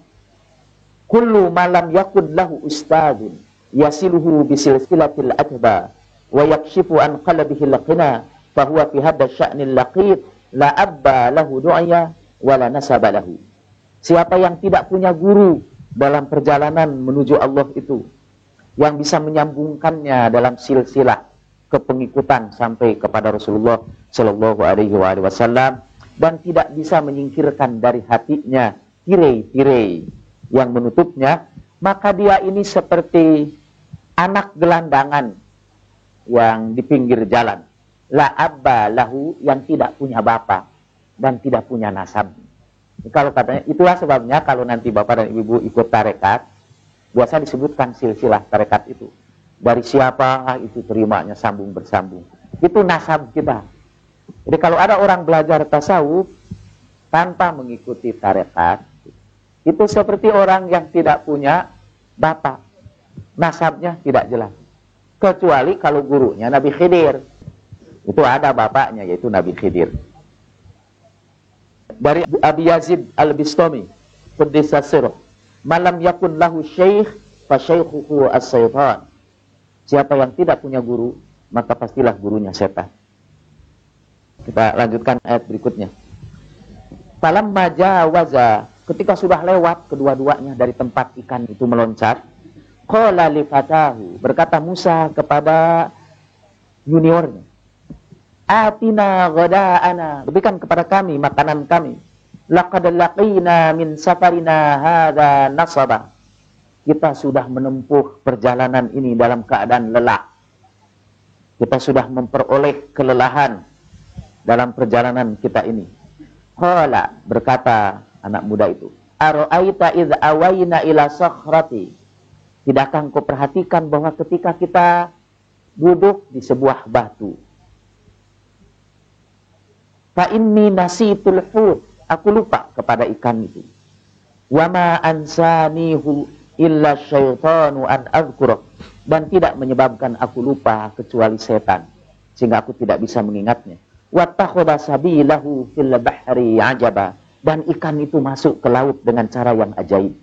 kullu malam yakun lahu ustadun yasiluhu bisilsilatil adba wa yakshifu an qalbihi laqina fahuwa fi hadha sya'nil laqit la abba lahu du'ya wa la nasaba lahu. Siapa yang tidak punya guru dalam perjalanan menuju Allah itu, yang bisa menyambungkannya dalam silsilah kepengikutan sampai kepada Rasulullah Shallallahu Alaihi Wasallam, dan tidak bisa menyingkirkan dari hatinya tirai-tirai yang menutupnya, maka dia ini seperti anak gelandangan yang di pinggir jalan, la abba lahu, yang tidak punya bapak dan tidak punya nasab. Kalau katanya, itulah sebabnya kalau nanti bapak dan ibu ikut tarekat, biasa disebutkan silsilah tarekat itu. Dari siapa itu terimanya sambung bersambung. Itu nasab kita. Jadi kalau ada orang belajar tasawuf tanpa mengikuti tarekat, itu seperti orang yang tidak punya bapak. Nasabnya tidak jelas. Kecuali kalau gurunya Nabi Khidir. Itu ada bapaknya, yaitu Nabi Khidir. Dari Abi Yazid Al-Bistami, Quddisa Sirruh, malam yakun lahu syekh fa syaikhuhu as-syaitan. Siapa yang tidak punya guru, maka pastilah gurunya setan. Kita lanjutkan ayat berikutnya. Falamma jawaza, ketika sudah lewat kedua-duanya dari tempat ikan itu meloncat, qala li fatahu, berkata Musa kepada juniornya, atina ghada'ana, berikan kepada kami makanan kami. Laqad laqina min safarina hadza nasaba. Kita sudah menempuh perjalanan ini dalam keadaan lelah. Kita sudah memperoleh kelelahan dalam perjalanan kita ini. Qala, berkata anak muda itu, ara'aita idz awayna ila sakhrati. Tidakkah engkau perhatikan bahwa ketika kita duduk di sebuah batu, fa inni nasitul hut, aku lupa kepada ikan itu. Wa ma ansanihu illa syaitanu an azkurah, dan tidak menyebabkan aku lupa kecuali setan, sehingga aku tidak bisa mengingatnya. Wa takhadha sabilahu fil bahri ajaba, dan ikan itu masuk ke laut dengan cara yang ajaib.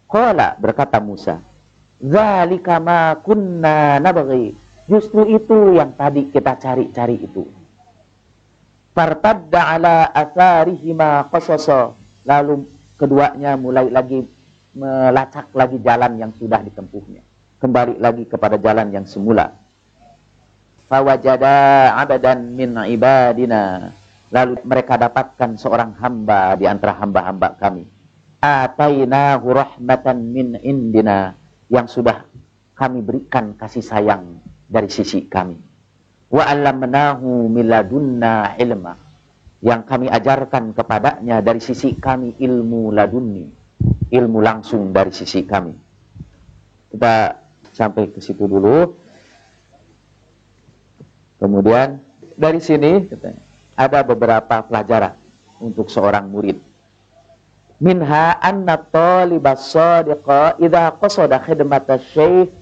Qala, berkata Musa, dzalika ma kunna nabghi, justru itu yang tadi kita cari-cari itu. Fartadda ala atharihima qasasa, lalu keduanya mulai lagi melacak lagi jalan yang sudah ditempuhnya, kembali lagi kepada jalan yang semula. Fawajada abadan min ibadina, lalu mereka dapatkan seorang hamba di antara hamba-hamba kami. Atainahu rahmatan min indina, yang sudah kami berikan kasih sayang dari sisi kami. Wa 'allamnahu min ladunna ilma, yang kami ajarkan kepadanya dari sisi kami ilmu ladunni, ilmu langsung dari sisi kami. Kita sampai ke situ dulu. Kemudian dari sini ada beberapa pelajaran untuk seorang murid. Minha anna talibas shadiqa idza qasada khidmata syekh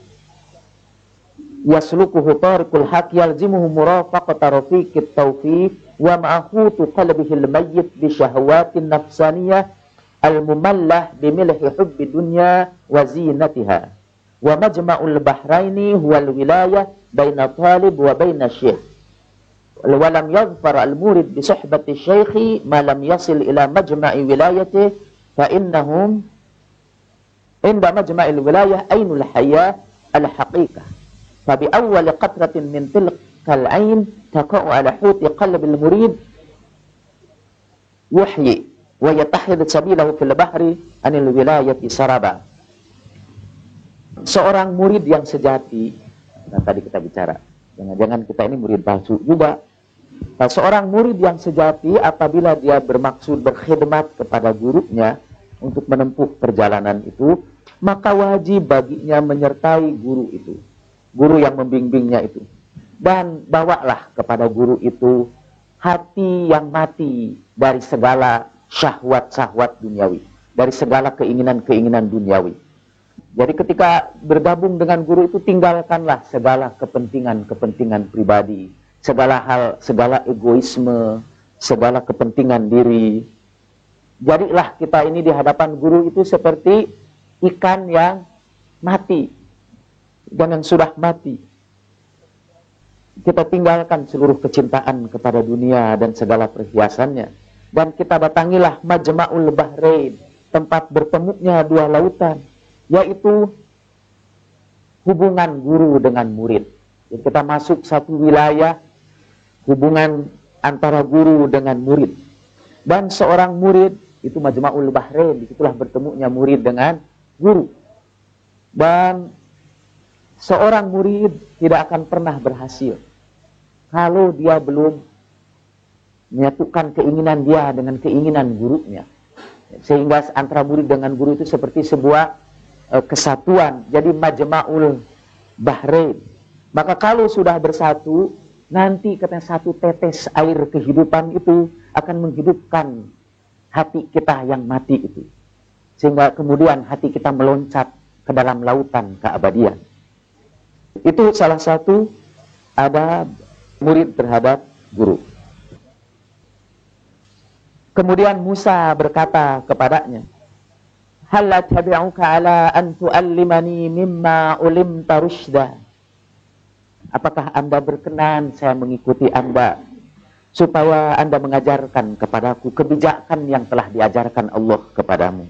yaslukuhu tariqul haq yalzimuhu murafaqata rafiqit tawfiq wa ma'hutu qalbihi al-mayyit bi syahwatin nafsaniyah al-mumallah bi milhi hubbi dunya wa zinatiha wa majma'ul bahraini huwal wilayah baina talib wa baina syekh wa lam yadhfar al-murid bi suhbati syekhi ma lam yasil ila majma'i wilayati fa innahum inda majma'il wilayah ainul hayah al-haqiqah fa bi awwal qatratin min tilkal ain taqa'u ala huti qalbil murid yuhyi wa yatahid sabilahu fil bahri anil wilayati saraba. Seorang murid yang sejati, nah tadi kita bicara, jangan-jangan kita ini murid palsu juga. Nah, seorang murid yang sejati apabila dia bermaksud berkhidmat kepada gurunya untuk menempuh perjalanan itu, maka wajib baginya menyertai guru itu, guru yang membimbingnya itu. Dan bawalah kepada guru itu hati yang mati dari segala syahwat-syahwat duniawi, dari segala keinginan-keinginan duniawi. Jadi ketika bergabung dengan guru itu, tinggalkanlah segala kepentingan-kepentingan pribadi, segala hal, segala egoisme, segala kepentingan diri. Jadilah kita ini di hadapan guru itu seperti ikan yang mati dan yang sudah mati. Kita tinggalkan seluruh kecintaan kepada dunia dan segala perhiasannya, dan kita datangilah Majma'ul Bahrain, tempat bertemunya dua lautan, yaitu hubungan guru dengan murid. Jadi kita masuk satu wilayah, hubungan antara guru dengan murid. Dan seorang murid, itu Majma'ul Bahrain, disitulah bertemunya murid dengan guru. Dan seorang murid tidak akan pernah berhasil kalau dia belum menyatukan keinginan dia dengan keinginan gurunya. Sehingga antara murid dengan guru itu seperti sebuah kesatuan, jadi Majma'ul Bahrain. Maka kalau sudah bersatu, nanti katanya satu tetes air kehidupan itu akan menghidupkan hati kita yang mati itu, sehingga kemudian hati kita meloncat ke dalam lautan keabadian. Itu salah satu adab murid terhadap guru. Kemudian Musa berkata kepadanya, hal attabi'uka ala an tu'allimani mimma ulimta rusyda. Apakah Anda berkenan saya mengikuti Anda supaya Anda mengajarkan kepadaku kebijakan yang telah diajarkan Allah kepadamu.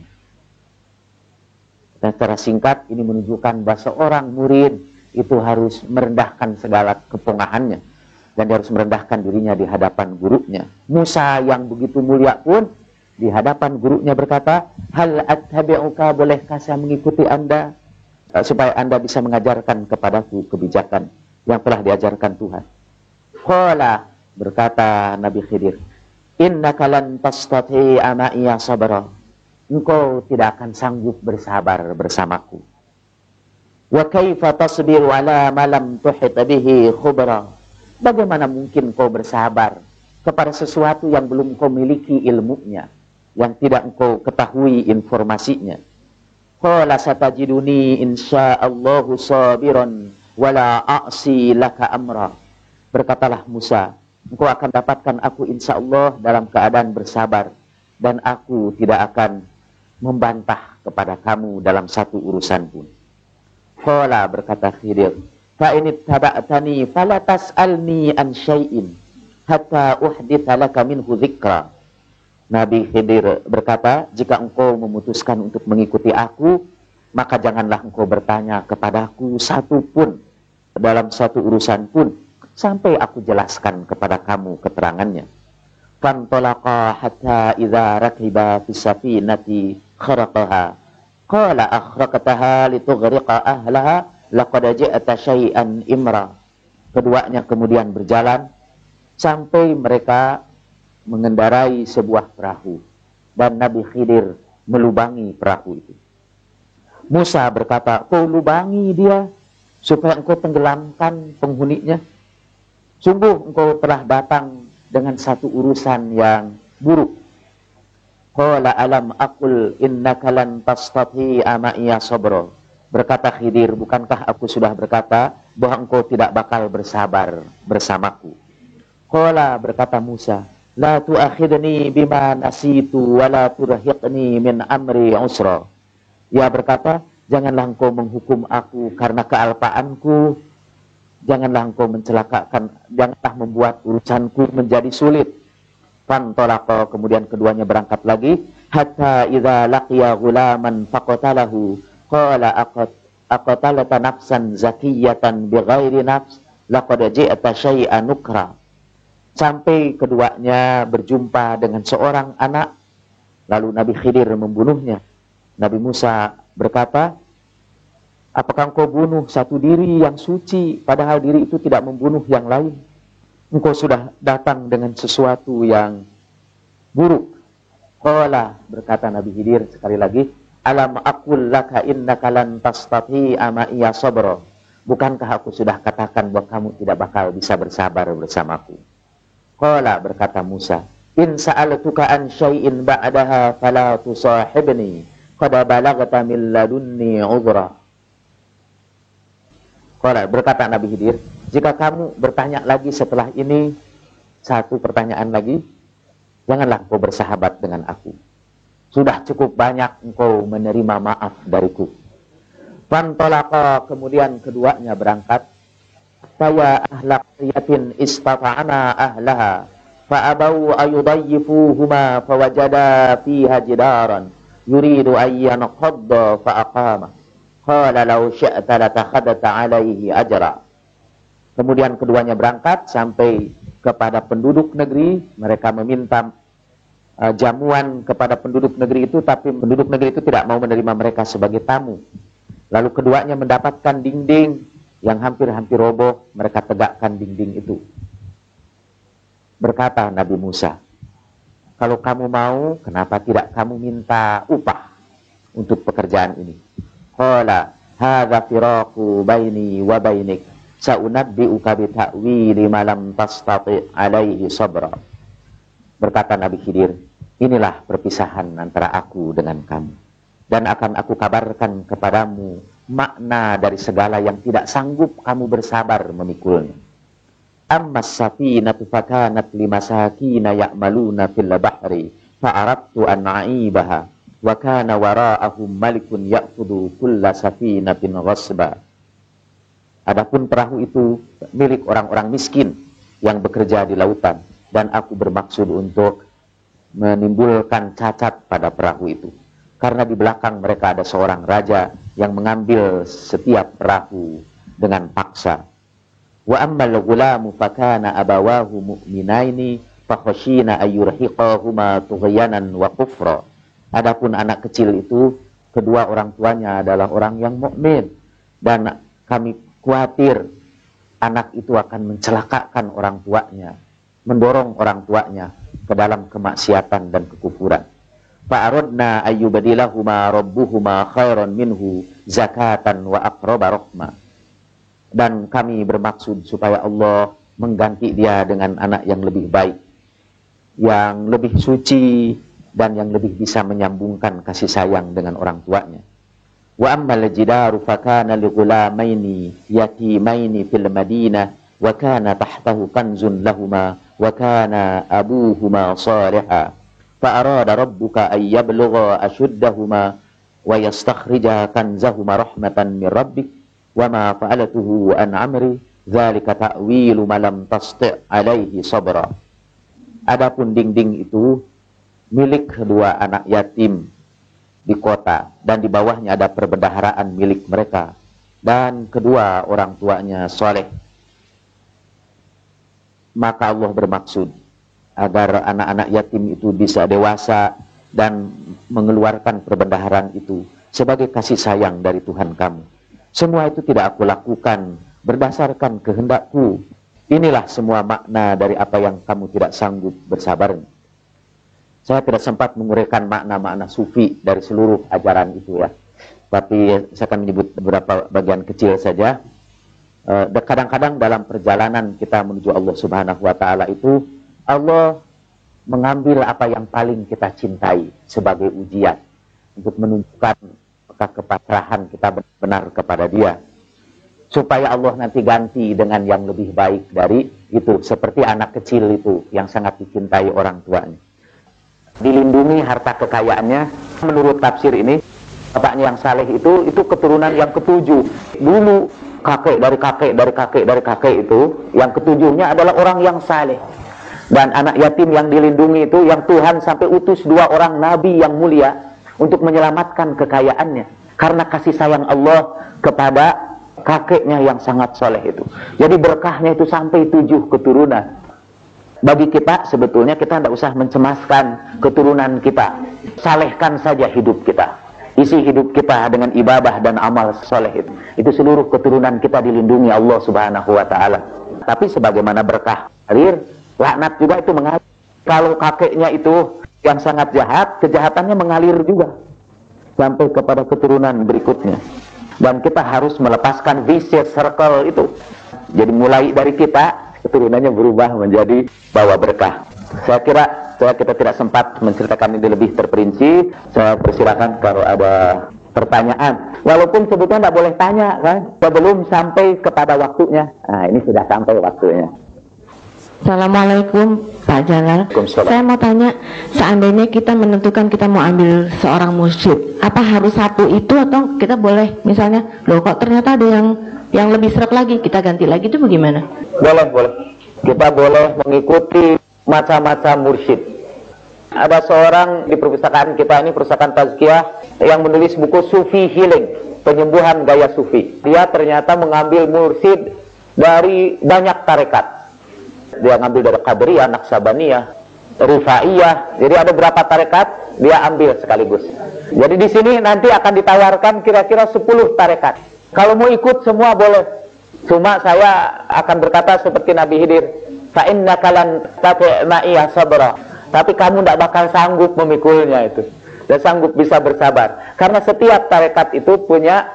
Dan secara singkat ini menunjukkan bahwa seorang murid itu harus merendahkan segala kepongahannya, dan dia harus merendahkan dirinya di hadapan gurunya. Musa yang begitu mulia pun di hadapan gurunya berkata, hal attabi'uka, bolehkah saya mengikuti Anda supaya Anda bisa mengajarkan kepadaku kebijakan yang telah diajarkan Tuhan. Qala, berkata Nabi Khidir, innaka lan tastati'a ma'iya sabra. Engkau tidak akan sanggup bersabar bersamaku. Wa kaifa tasbiru ala ma lam tuhit bihi khubra. Bagaimana mungkin kau bersabar kepada sesuatu yang belum kau miliki ilmunya, yang tidak engkau ketahui informasinya. Qala satajiduni insyaallahu sabiran wala a'si laka amra. Berkatalah Musa, engkau akan dapatkan aku insyaallah dalam keadaan bersabar, dan aku tidak akan membantah kepada kamu dalam satu urusan pun. Qala, berkata Khidir, fa in ittaba'tani fala tas'alni an syai'in hatta uhditha laka minhu dzikra. Nabi Khidir berkata, jika engkau memutuskan untuk mengikuti aku, maka janganlah engkau bertanya kepadaku satu pun, dalam satu urusan pun, sampai aku jelaskan kepada kamu keterangannya. Fantalaqa hatta idza rakiba fi safinati kharaqaha qala akhraqtaha litughriqa ahlaha laqad ji'ta syai'an imra. Keduanya kemudian berjalan sampai mereka mengendarai sebuah perahu, dan Nabi Khidir melubangi perahu itu. Musa berkata, kau lubangi dia, supaya engkau tenggelamkan penghuninya? Sungguh engkau telah datang dengan satu urusan yang buruk. Qala alam aqul innaka lan tastati'a ma'iya sabra. Berkata Khidir, bukankah aku sudah berkata bahwa engkau tidak bakal bersabar bersamaku? Qala, berkata Musa, la tu'akhidni bima nasitu wa la turhiqni min amri usra. Ia berkata, janganlah engkau menghukum aku karena kealpaanku, janganlah engkau mencelakakan, janganlah membuat urusanku menjadi sulit. Fantolaqa, kemudian keduanya berangkat lagi, hatta idza laqiya ghulaman faqatalahu qala aqatalata nafsan zakiyatan bighairi nafs laqad ji'ta syai'an nukra. Sampai keduanya berjumpa dengan seorang anak, lalu Nabi Khidir membunuhnya. Nabi Musa berkata, apakah engkau bunuh satu diri yang suci, padahal diri itu tidak membunuh yang lain? Engkau sudah datang dengan sesuatu yang buruk. Qala, berkata Nabi Khidir sekali lagi, alam aqul laka innaka lan tastati'a ma'iya sabra. Bukankah aku sudah katakan bahwa kamu tidak bakal bisa bersabar bersamaku? Qala, berkata Musa, in sa'altuka an syai'in ba'daha fala tusahibni qad balagta min ladunni udhra. Qala, berkata Nabi Khidir, jika kamu bertanya lagi setelah ini satu pertanyaan lagi, janganlah engkau bersahabat dengan aku. Sudah cukup banyak engkau menerima maaf dariku. Fantolaqa, kemudian keduanya berangkat. Faya ahla qaryatin istata'ana ahlaha fa'abau ayudayyifuhuma fawajada fiha jidaran yuridu ayyan qadda fa'aqama qala law syi'ta latakhadta alaihi ajra. Kemudian keduanya berangkat sampai kepada penduduk negeri. Mereka meminta jamuan kepada penduduk negeri itu, tapi penduduk negeri itu tidak mau menerima mereka sebagai tamu. Lalu keduanya mendapatkan dinding yang hampir-hampir roboh, mereka tegakkan dinding itu. Berkata Nabi Musa, kalau kamu mau, kenapa tidak kamu minta upah untuk pekerjaan ini? Qala hadza firaqu baini wa bainik sa'unabbi'uka bi ta'wili ma lam tastati' alaihi sabra. Berkata Nabi Khidir, inilah perpisahan antara aku dengan kamu, dan akan aku kabarkan kepadamu makna dari segala yang tidak sanggup kamu bersabar memikulnya. Ammas safinatu fakanat limasakina ya'maluna fil bahri fa'aradtu an a'ibaha wa kana wara'ahum malikun ya'khudhu kulla safinatin ghasba. Adapun perahu itu milik orang-orang miskin yang bekerja di lautan, dan aku bermaksud untuk menimbulkan cacat pada perahu itu, karena di belakang mereka ada seorang raja yang mengambil setiap perahu dengan paksa. Wa ammal ghulamu fakana abawahu mu'minaini fakhashina ayyurhiqahuma tughyanan wa kufra. Adapun anak kecil itu, kedua orang tuanya adalah orang yang mukmin, dan kami khawatir anak itu akan mencelakakan orang tuanya, mendorong orang tuanya ke dalam kemaksiatan dan kekufuran. Fa'aradna ayyubadilahuma rabbuhuma khairan minhu zakatan wa aqraba rahma. Dan kami bermaksud supaya Allah mengganti dia dengan anak yang lebih baik, yang lebih suci, dan yang lebih bisa menyambungkan kasih sayang dengan orang tuanya. Wa ammal jidaru fakana lighulamaini yatimaini fil madinah wa kana tahtahu kanzun lahuma wa kana abuhuma salihah. Fa'arada rabbuka ay yablugha ashuddahuma wa yastakhrija kanzahuma rahmatan min rabbik wa ma fa'alatuhu an amri dzalika ta'wilu ma lam tasti' alaihi sabra. Adapun dinding itu milik kedua anak yatim di kota, dan di bawahnya ada perbendaharaan milik mereka, dan kedua orang tuanya soleh. Maka Allah bermaksud agar anak-anak yatim itu bisa dewasa dan mengeluarkan perbendaharaan itu sebagai kasih sayang dari Tuhan kamu. Semua itu tidak aku lakukan berdasarkan kehendakku. Inilah semua makna dari apa yang kamu tidak sanggup bersabar. Saya tidak sempat menguraikan makna-makna sufi dari seluruh ajaran itu ya. Tapi saya akan menyebut beberapa bagian kecil saja. Kadang-kadang dalam perjalanan kita menuju Allah Subhanahu wa Ta'ala itu, Allah mengambil apa yang paling kita cintai sebagai ujian untuk menunjukkan apakah kepasrahan kita benar kepada Dia, supaya Allah nanti ganti dengan yang lebih baik dari itu. Seperti anak kecil itu yang sangat dicintai orang tuanya, dilindungi harta kekayaannya. Menurut tafsir ini, bapaknya yang saleh itu keturunan yang ketujuh. Dulu kakek dari kakek dari kakek dari kakek itu, yang ketujuhnya adalah orang yang saleh. Dan anak yatim yang dilindungi itu, yang Tuhan sampai utus 2 orang nabi yang mulia untuk menyelamatkan kekayaannya karena kasih sayang Allah kepada kakeknya yang sangat soleh itu. Jadi berkahnya itu sampai 7 keturunan. Bagi kita sebetulnya kita tidak usah mencemaskan keturunan kita. Salehkan saja hidup kita. Isi hidup kita dengan ibadah dan amal soleh itu. Itu seluruh keturunan kita dilindungi Allah Subhanahu wa Ta'ala. Tapi sebagaimana berkah mengalir, laknat juga itu mengalir. Kalau kakeknya itu yang sangat jahat, kejahatannya mengalir juga sampai kepada keturunan berikutnya. Dan kita harus melepaskan vicious circle itu. Jadi mulai dari kita, keturunannya berubah menjadi bawa berkah. Saya kira kita tidak sempat menceritakan ini lebih terperinci. Saya persilakan kalau ada pertanyaan. Walaupun sebetulnya tidak boleh tanya kan, sebelum sampai kepada waktunya. Nah, ini sudah sampai waktunya. Assalamualaikum Pak Jalal. Saya mau tanya, seandainya kita menentukan kita mau ambil seorang mursyid, apa harus satu itu atau kita boleh misalnya, loh kok ternyata ada yang lebih seret lagi, kita ganti lagi, itu bagaimana? Boleh. Kita boleh mengikuti macam-macam mursyid. Ada seorang di perpustakaan kita ini, perpustakaan Tazkiyah, yang menulis buku Sufi Healing, penyembuhan gaya Sufi. Dia ternyata mengambil mursyid dari banyak tarekat. Dia ngambil dari Qadariyah, Naqsabaniyah, Rifaiyah. Jadi ada berapa tarekat dia ambil sekaligus. Jadi di sini nanti akan ditawarkan kira-kira 10 tarekat. Kalau mau ikut semua boleh. Cuma saya akan berkata seperti Nabi Khidir, fa innaka lan tati'ma'iya sabra. Tapi kamu tidak bakal sanggup memikulnya itu. Dan sanggup bisa bersabar. Karena setiap tarekat itu punya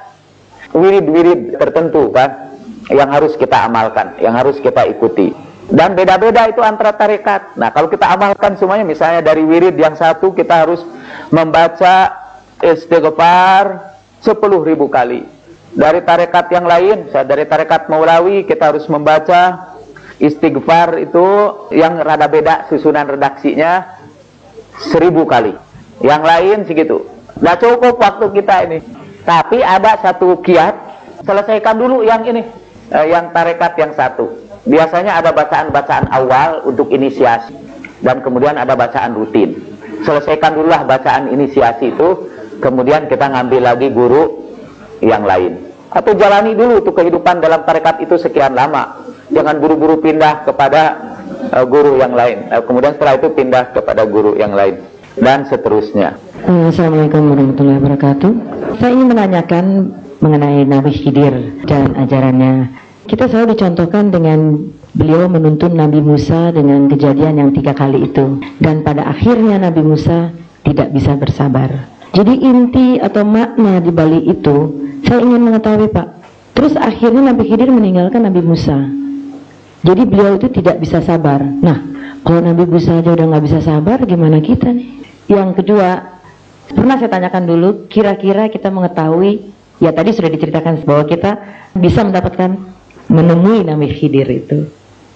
wirid-wirid tertentu kan, yang harus kita amalkan, yang harus kita ikuti. Dan beda-beda itu antara tarekat. Nah, kalau kita amalkan semuanya, misalnya dari wirid yang satu kita harus membaca istighfar 10.000 kali. Dari tarekat yang lain, dari tarekat Maulawi kita harus membaca istighfar itu yang rada beda susunan redaksinya 1000 kali. Yang lain segitu. Nah, cukup waktu kita ini. Tapi ada satu kiat, selesaikan dulu yang ini, yang tarekat yang satu. Biasanya ada bacaan-bacaan awal untuk inisiasi, dan kemudian ada bacaan rutin. Selesaikan dululah bacaan inisiasi itu, kemudian kita ngambil lagi guru yang lain. Atau jalani dulu tuh kehidupan dalam tarekat itu sekian lama. Jangan buru-buru pindah kepada guru yang lain. Kemudian setelah itu pindah kepada guru yang lain. Dan seterusnya. Assalamualaikum warahmatullahi wabarakatuh. Saya ingin menanyakan mengenai Nabi Khidir dan ajarannya. Kita selalu dicontohkan dengan beliau menuntun Nabi Musa dengan kejadian yang 3 kali itu. Dan pada akhirnya Nabi Musa tidak bisa bersabar. Jadi inti atau makna di balik itu, saya ingin mengetahui Pak. Terus akhirnya Nabi Khidir meninggalkan Nabi Musa. Jadi beliau itu tidak bisa sabar. Nah, kalau Nabi Musa aja udah nggak bisa sabar, gimana kita nih? Yang kedua, pernah saya tanyakan dulu, kira-kira kita mengetahui, ya tadi sudah diceritakan bahwa kita bisa mendapatkan menemui Nabi Khidir itu,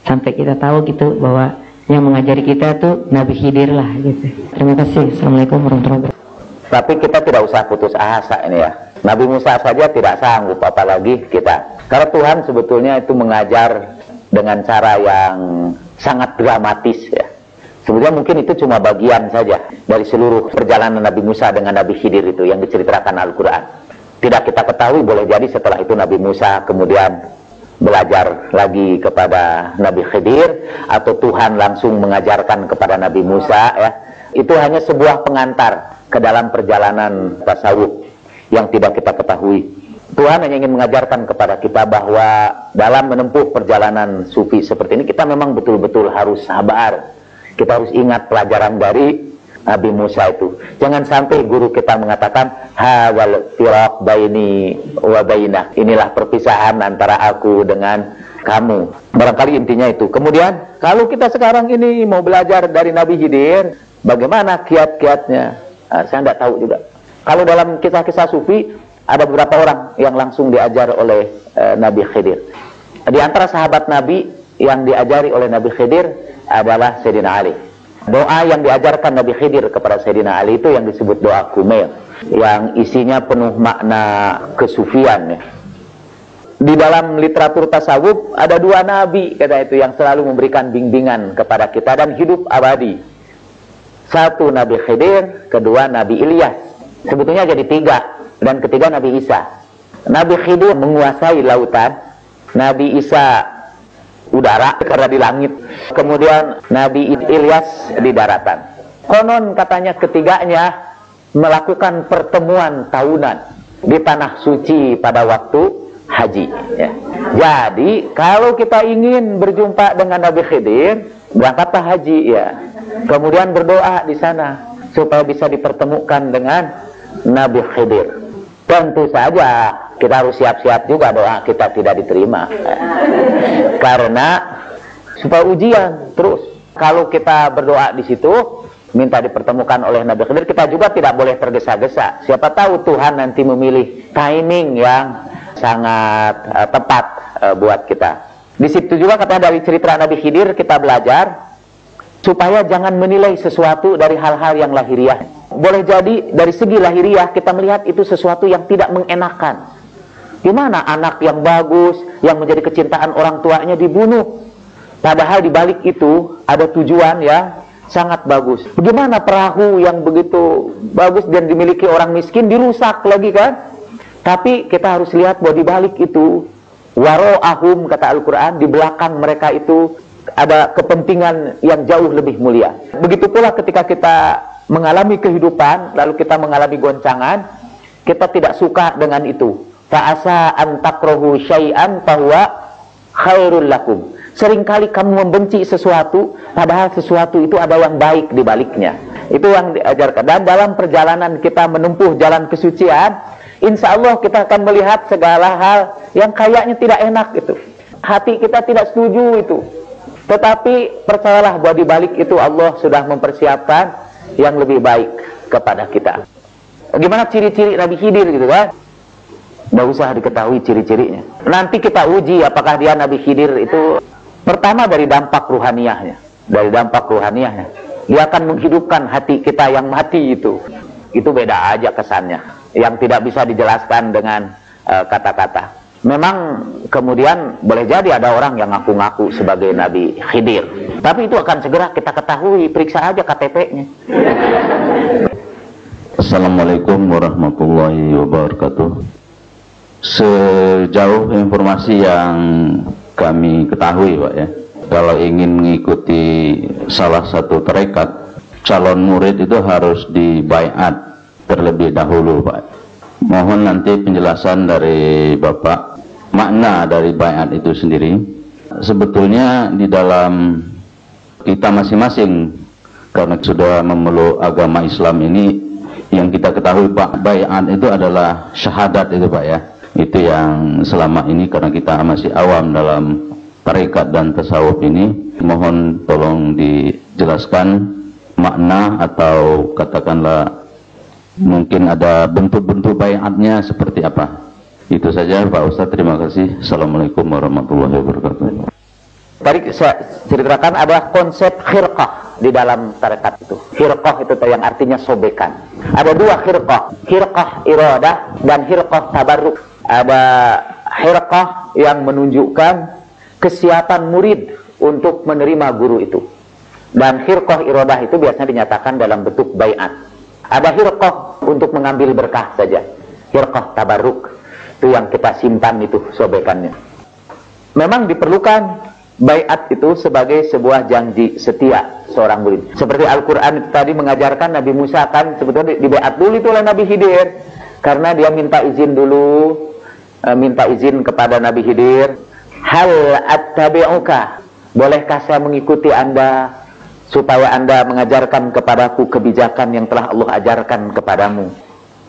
sampai kita tahu gitu bahwa yang mengajari kita tuh Nabi Khidir lah gitu. Terima kasih. Assalamualaikum warahmatullahi wabarakatuh. Tapi kita tidak usah putus asa ini ya. Nabi Musa saja tidak sanggup, apalagi kita. Karena Tuhan sebetulnya itu mengajar dengan cara yang sangat dramatis ya. Sebetulnya mungkin itu cuma bagian saja dari seluruh perjalanan Nabi Musa dengan Nabi Khidir itu yang diceritakan Al-Quran. Tidak kita ketahui, boleh jadi setelah itu Nabi Musa kemudian belajar lagi kepada Nabi Khidir, atau Tuhan langsung mengajarkan kepada Nabi Musa ya. Itu hanya sebuah pengantar ke dalam perjalanan tasawuf yang tidak kita ketahui. Tuhan hanya ingin mengajarkan kepada kita bahwa dalam menempuh perjalanan sufi seperti ini, kita memang betul-betul harus sabar. Kita harus ingat pelajaran dari Nabi Musa itu. Jangan sampai guru kita mengatakan hawal firaq baini wa bainah. Inilah perpisahan antara aku dengan kamu. Barangkali intinya itu. Kemudian kalau kita sekarang ini mau belajar dari Nabi Khidir, bagaimana kiat-kiatnya? Saya tidak tahu juga. Kalau dalam kisah-kisah sufi ada beberapa orang yang langsung diajar oleh Nabi Khidir. Di antara sahabat Nabi yang diajari oleh Nabi Khidir adalah Sayyidina Ali. Doa yang diajarkan Nabi Khidir kepada Sayyidina Ali itu yang disebut doa Kumail, yang isinya penuh makna kesufian ya. Di dalam literatur tasawuf ada dua nabi kata itu yang selalu memberikan bimbingan kepada kita dan hidup abadi. Satu Nabi Khidir, kedua Nabi Ilyas. Sebetulnya jadi tiga, dan ketiga Nabi Isa. Nabi Khidir menguasai lautan, Nabi Isa udara karena di langit, kemudian Nabi Ilyas di daratan. Konon katanya ketiganya melakukan pertemuan tahunan di tanah suci pada waktu haji ya. Jadi kalau kita ingin berjumpa dengan Nabi Khidir, berangkatlah haji ya, kemudian berdoa di sana supaya bisa dipertemukan dengan Nabi Khidir. Tentu saja kita harus siap-siap juga doa kita tidak diterima karena supaya ujian terus. Kalau kita berdoa di situ minta dipertemukan oleh Nabi Khidir, kita juga tidak boleh tergesa-gesa. Siapa tahu Tuhan nanti memilih timing yang sangat tepat buat kita. Di situ juga katanya dari cerita Nabi Khidir kita belajar supaya jangan menilai sesuatu dari hal-hal yang lahiriah. Boleh jadi dari segi lahiriah kita melihat itu sesuatu yang tidak mengenakan. Gimana anak yang bagus, yang menjadi kecintaan orang tuanya dibunuh, padahal di balik itu ada tujuan yang sangat bagus. Bagaimana perahu yang begitu bagus dan dimiliki orang miskin dirusak lagi kan? Tapi kita harus lihat bahwa di balik itu waro'ahum kata Al-Quran, di belakang mereka itu ada kepentingan yang jauh lebih mulia. Begitu pula ketika kita mengalami kehidupan, lalu kita mengalami goncangan, kita tidak suka dengan itu. Fa'asa an takrahu syai'an fahuwa khairul lakum. Seringkali kamu membenci sesuatu, padahal sesuatu itu ada yang baik di baliknya. Itu yang diajarkan. Dan dalam perjalanan kita menempuh jalan kesucian, insya Allah kita akan melihat segala hal yang kayaknya tidak enak itu. Hati kita tidak setuju itu. Tetapi percayalah bahwa di balik itu Allah sudah mempersiapkan yang lebih baik kepada kita. Gimana ciri-ciri Nabi Khidir gitu kan? Nggak usah diketahui ciri-cirinya. Nanti kita uji apakah dia Nabi Khidir itu. Pertama dari dampak ruhaniyahnya. Dari dampak ruhaniyahnya, dia akan menghidupkan hati kita yang mati itu. Itu beda aja kesannya, yang tidak bisa dijelaskan dengan kata-kata. Memang kemudian boleh jadi ada orang yang ngaku-ngaku sebagai Nabi Khidir, tapi itu akan segera kita ketahui, periksa aja KTP-nya. Assalamualaikum warahmatullahi wabarakatuh. Sejauh informasi yang kami ketahui Pak ya, kalau ingin mengikuti salah satu tarekat, calon murid itu harus dibaiat terlebih dahulu Pak. Mohon nanti penjelasan dari Bapak makna dari baiat itu sendiri. Sebetulnya di dalam kita masing-masing, karena sudah memeluk agama Islam ini, yang kita ketahui Pak, baiat itu adalah syahadat itu Pak ya. Itu yang selama ini karena kita masih awam dalam tarekat dan tasawuf ini, mohon tolong dijelaskan makna atau katakanlah mungkin ada bentuk-bentuk baiatnya seperti apa. Itu saja Pak Ustadz, terima kasih. Assalamualaikum warahmatullahi wabarakatuh. Tadi saya ceritakan adalah konsep khirqah di dalam tarekat itu. Khirqah itu yang artinya sobekan. Ada dua khirqah, khirqah iradah dan khirqah tabarruk. Ada khirqah yang menunjukkan kesiapan murid untuk menerima guru itu. Dan khirqah iradah itu biasanya dinyatakan dalam bentuk baiat. Ada khirqah untuk mengambil berkah saja, khirqah tabarruk itu yang kita simpan itu sobekannya. Memang diperlukan baiat itu sebagai sebuah janji setia seorang murid. Seperti Al-Quran itu tadi mengajarkan Nabi Musa kan sebetulnya dibaiat dulu itu oleh Nabi Khidir, karena dia minta izin dulu, minta izin kepada Nabi Khidir, hal attabi'uka, bolehkah saya mengikuti Anda supaya Anda mengajarkan kepadaku kebijakan yang telah Allah ajarkan kepadamu.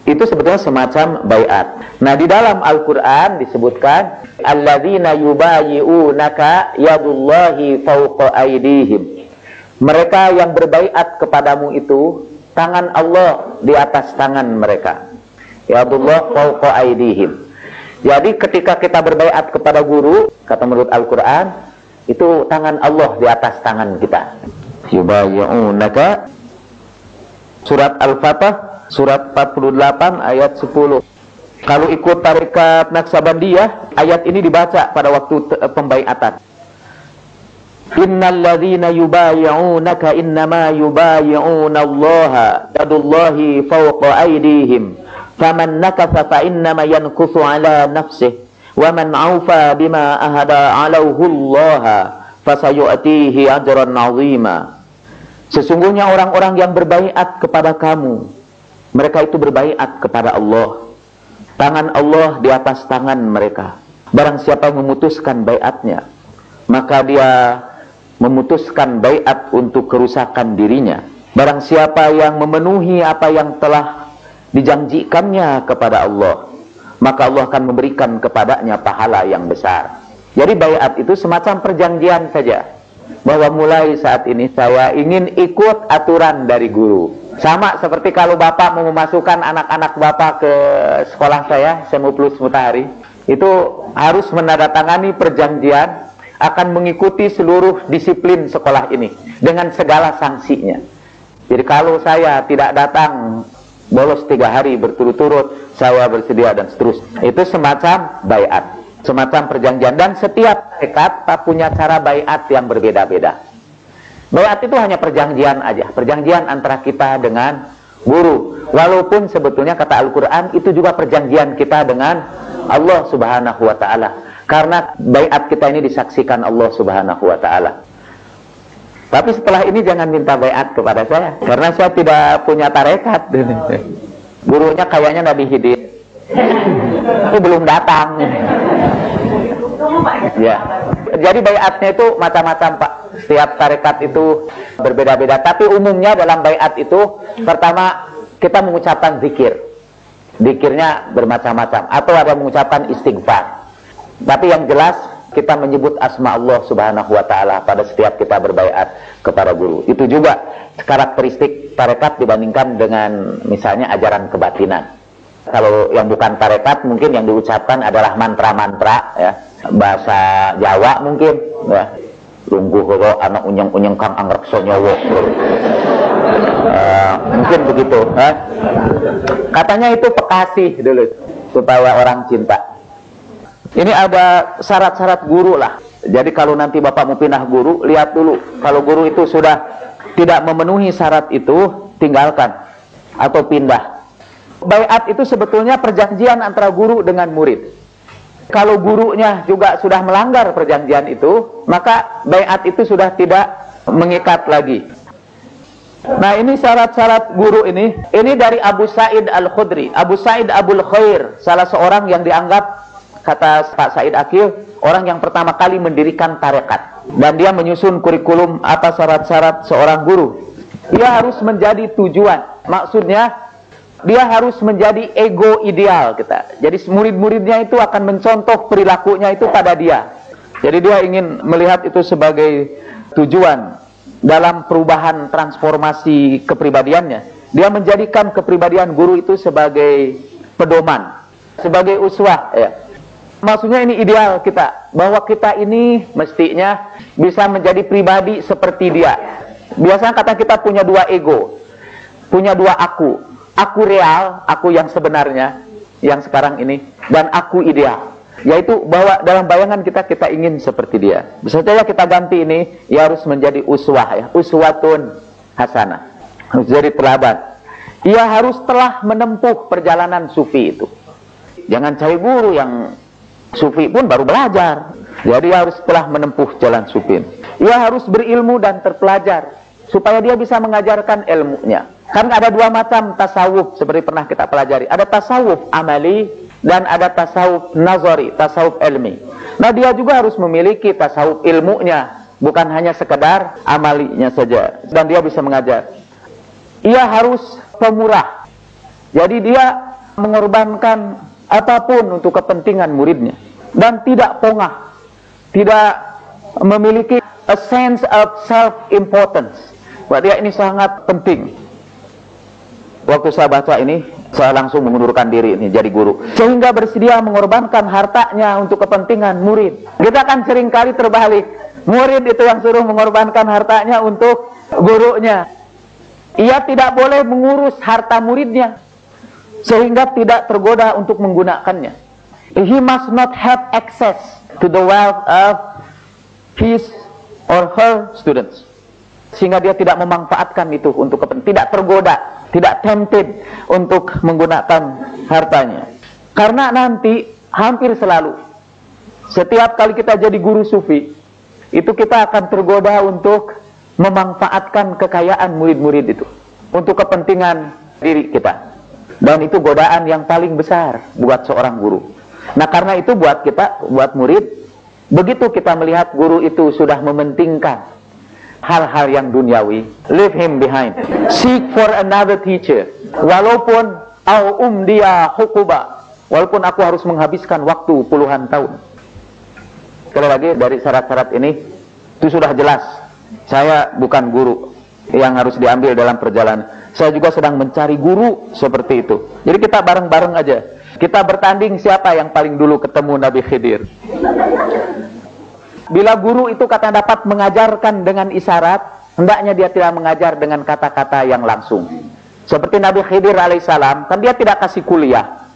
Itu sebetulnya semacam baiat. Nah, di dalam Al-Quran disebutkan alladzina yubayi'unaka yadullahi fawqa aydihim. Mereka yang berbaiat kepadamu itu tangan Allah di atas tangan mereka. Yadullah fawqa aydihim. Jadi ketika kita berbaiat kepada guru, kata menurut Al-Quran, itu tangan Allah di atas tangan kita. Yubayi'unaka, surat Al-Fatah surat 48 ayat 10. Kalau ikut tarekat Naqsabandiyah, ayat ini dibaca pada waktu pembaiatan. Innal ladzina yubayi'unaka innama yubayi'una Allaha yadullahi fawqa aydihim faman nakatha fa innama yankusu ala nafsihi wa man 'aufa bima ahada 'alaihi Allah fasayu'tihi ajran 'azima. Sesungguhnya orang-orang yang berbaiat kepada kamu, mereka itu berbaiat kepada Allah. Tangan Allah di atas tangan mereka. Barang siapa yang memutuskan baiatnya, maka dia memutuskan baiat untuk kerusakan dirinya. Barang siapa yang memenuhi apa yang telah dijanjikannya kepada Allah, maka Allah akan memberikan kepadanya pahala yang besar. Jadi baiat itu semacam perjanjian saja, bahwa mulai saat ini saya ingin ikut aturan dari guru. Sama seperti kalau Bapak mau memasukkan anak-anak Bapak ke sekolah saya, SMU Plus Mutahari, itu harus menandatangani perjanjian akan mengikuti seluruh disiplin sekolah ini dengan segala sanksinya. Jadi kalau saya tidak datang, bolos 3 hari berturut-turut, saya bersedia dan seterusnya. Itu semacam baiat, semacam perjanjian, dan setiap tarekat punya cara baiat yang berbeda-beda. Baiat itu hanya perjanjian aja, perjanjian antara kita dengan guru. Walaupun sebetulnya kata Al-Quran itu juga perjanjian kita dengan Allah Subhanahu wa Ta'ala. Karena baiat kita ini disaksikan Allah Subhanahu wa Ta'ala. Tapi setelah ini jangan minta baiat kepada saya, karena saya tidak punya tarekat. Gurunya kayaknya Nabi Khidir, itu belum datang. Ya. Jadi baiatnya itu macam-macam, Pak. Setiap tarekat itu berbeda-beda. Tapi umumnya dalam baiat itu, pertama kita mengucapkan zikir. Zikirnya bermacam-macam. Atau ada mengucapkan istighfar. Tapi yang jelas kita menyebut asma Allah Subhanahu wa Ta'ala pada setiap kita berbaiat kepada guru. Itu juga karakteristik tarekat dibandingkan dengan misalnya ajaran kebatinan. Kalau yang bukan tarekat mungkin yang diucapkan adalah mantra-mantra, ya, bahasa Jawa mungkin, ya. Lungguh karo anak unyeng-unyeng kang angrekso nyawa. Mungkin begitu, ya. Katanya itu pekasih dulu supaya orang cinta. Ini ada syarat-syarat guru lah. Jadi kalau nanti Bapak mau pindah guru, lihat dulu. Kalau guru itu sudah tidak memenuhi syarat itu, tinggalkan atau pindah. Baiat itu sebetulnya perjanjian antara guru dengan murid. Kalau gurunya juga sudah melanggar perjanjian itu, maka baiat itu sudah tidak mengikat lagi. Nah, ini syarat-syarat guru ini dari Abu Sa'id Al-Khudri. Abu Sa'id Abul Khair, salah seorang yang dianggap, kata Pak Said Akil, orang yang pertama kali mendirikan tarekat. Dan dia menyusun kurikulum apa syarat-syarat seorang guru. Dia harus menjadi tujuan. Maksudnya, dia harus menjadi ego ideal kita. Jadi murid-muridnya itu akan mencontoh perilakunya itu pada dia. Jadi dia ingin melihat itu sebagai tujuan dalam perubahan transformasi kepribadiannya. Dia menjadikan kepribadian guru itu sebagai pedoman, sebagai uswah, ya. Maksudnya ini ideal kita, bahwa kita ini mestinya bisa menjadi pribadi seperti dia. Biasanya kata kita punya 2 ego, punya 2 aku. Aku real, aku yang sebenarnya, yang sekarang ini, dan aku ideal. Yaitu bahwa dalam bayangan kita ingin seperti dia. Bisa saja kita ganti ini, ya harus menjadi uswah, ya, uswatun hasanah. Harus jadi teladan. Ia harus telah menempuh perjalanan sufi itu. Jangan cari guru yang sufi pun baru belajar. Jadi harus telah menempuh jalan sufi. Ia harus berilmu dan terpelajar supaya dia bisa mengajarkan ilmunya. Kan ada 2 macam tasawuf seperti pernah kita pelajari. Ada tasawuf amali dan ada tasawuf nazari, tasawuf ilmi. Nah, dia juga harus memiliki tasawuf ilmunya. bukan hanya sekedar amalinya saja, dan dia bisa mengajar. Ia harus pemurah, jadi dia mengorbankan apapun untuk kepentingan muridnya, dan tidak pongah, tidak memiliki a sense of self-importance. Buat dia ini sangat penting. Waktu saya baca ini, saya langsung mengundurkan diri ini jadi guru. Sehingga bersedia mengorbankan hartanya untuk kepentingan murid. Kita kan seringkali terbalik. Murid itu yang suruh mengorbankan hartanya untuk gurunya. Ia tidak boleh mengurus harta muridnya, sehingga tidak tergoda untuk menggunakannya. He must not have access to the wealth of his or her students, sehingga dia tidak memanfaatkan itu untuk tidak tergoda, tidak tempted untuk menggunakan hartanya. Karena nanti hampir selalu setiap kali kita jadi guru sufi, itu kita akan tergoda untuk memanfaatkan kekayaan murid-murid itu untuk kepentingan diri kita. Dan itu godaan yang paling besar buat seorang guru. Nah, karena itu buat kita, buat murid, begitu kita melihat guru itu sudah mementingkan hal-hal yang duniawi, leave him behind. Seek for another teacher. Walaupun dia hukuba, walaupun aku harus menghabiskan waktu puluhan tahun. Sekali lagi, dari syarat-syarat ini itu sudah jelas. Saya bukan guru yang harus diambil dalam perjalanan. Saya juga sedang mencari guru seperti itu. Jadi kita bareng-bareng aja. Kita bertanding siapa yang paling dulu ketemu Nabi Khidir. Bila guru itu kata dapat mengajarkan dengan isyarat, hendaknya dia tidak mengajar dengan kata-kata yang langsung. Seperti Nabi Khidir alaihissalam, kan dia tidak kasih kuliah,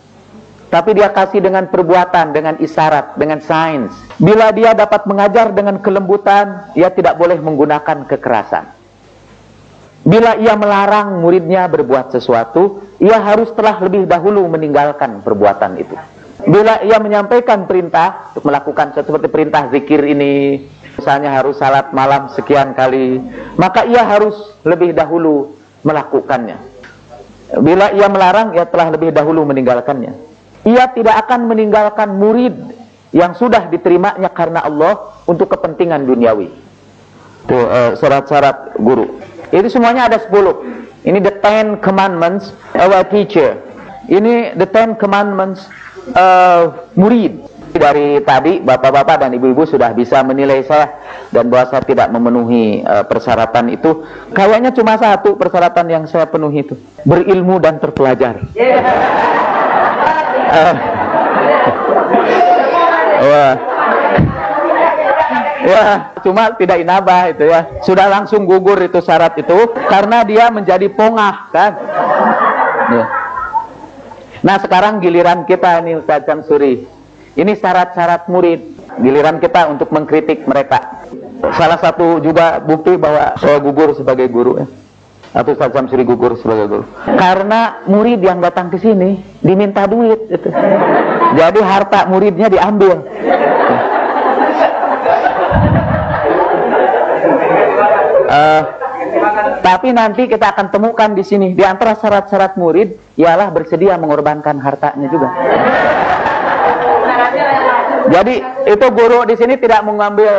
tapi dia kasih dengan perbuatan, dengan isyarat, dengan sains. Bila dia dapat mengajar dengan kelembutan, ia tidak boleh menggunakan kekerasan. Bila ia melarang muridnya berbuat sesuatu, ia harus telah lebih dahulu meninggalkan perbuatan itu. Bila ia menyampaikan perintah untuk melakukan sesuatu seperti perintah zikir ini, misalnya harus salat malam sekian kali, maka ia harus lebih dahulu melakukannya. Bila ia melarang, ia telah lebih dahulu meninggalkannya. Ia tidak akan meninggalkan murid yang sudah diterimanya karena Allah untuk kepentingan duniawi. Itu syarat-syarat guru. Itu semuanya ada 10. Ini the 10 commandments of a teacher. Ini the 10 commandments murid. Dari tadi bapak-bapak dan ibu-ibu sudah bisa menilai saya dan bahwa saya tidak memenuhi persyaratan itu. Kayaknya cuma satu persyaratan yang saya penuhi itu, berilmu dan terpelajar. Wah, cuma tidak inabah itu ya. Sudah langsung gugur itu syarat itu karena dia menjadi pongah kan. Ya. Nah, sekarang giliran kita nih Ustaz Syamsuri. Ini syarat-syarat murid. Giliran kita untuk mengkritik mereka. Salah satu juga bukti bahwa saya gugur sebagai guru ya. Atau Ustaz Syamsuri gugur sebagai guru. Karena murid yang datang ke sini diminta duit gitu. Jadi harta muridnya diambil. Tapi nanti kita akan temukan di sini di antara syarat-syarat murid ialah bersedia mengorbankan hartanya juga. Jadi itu guru di sini tidak mengambil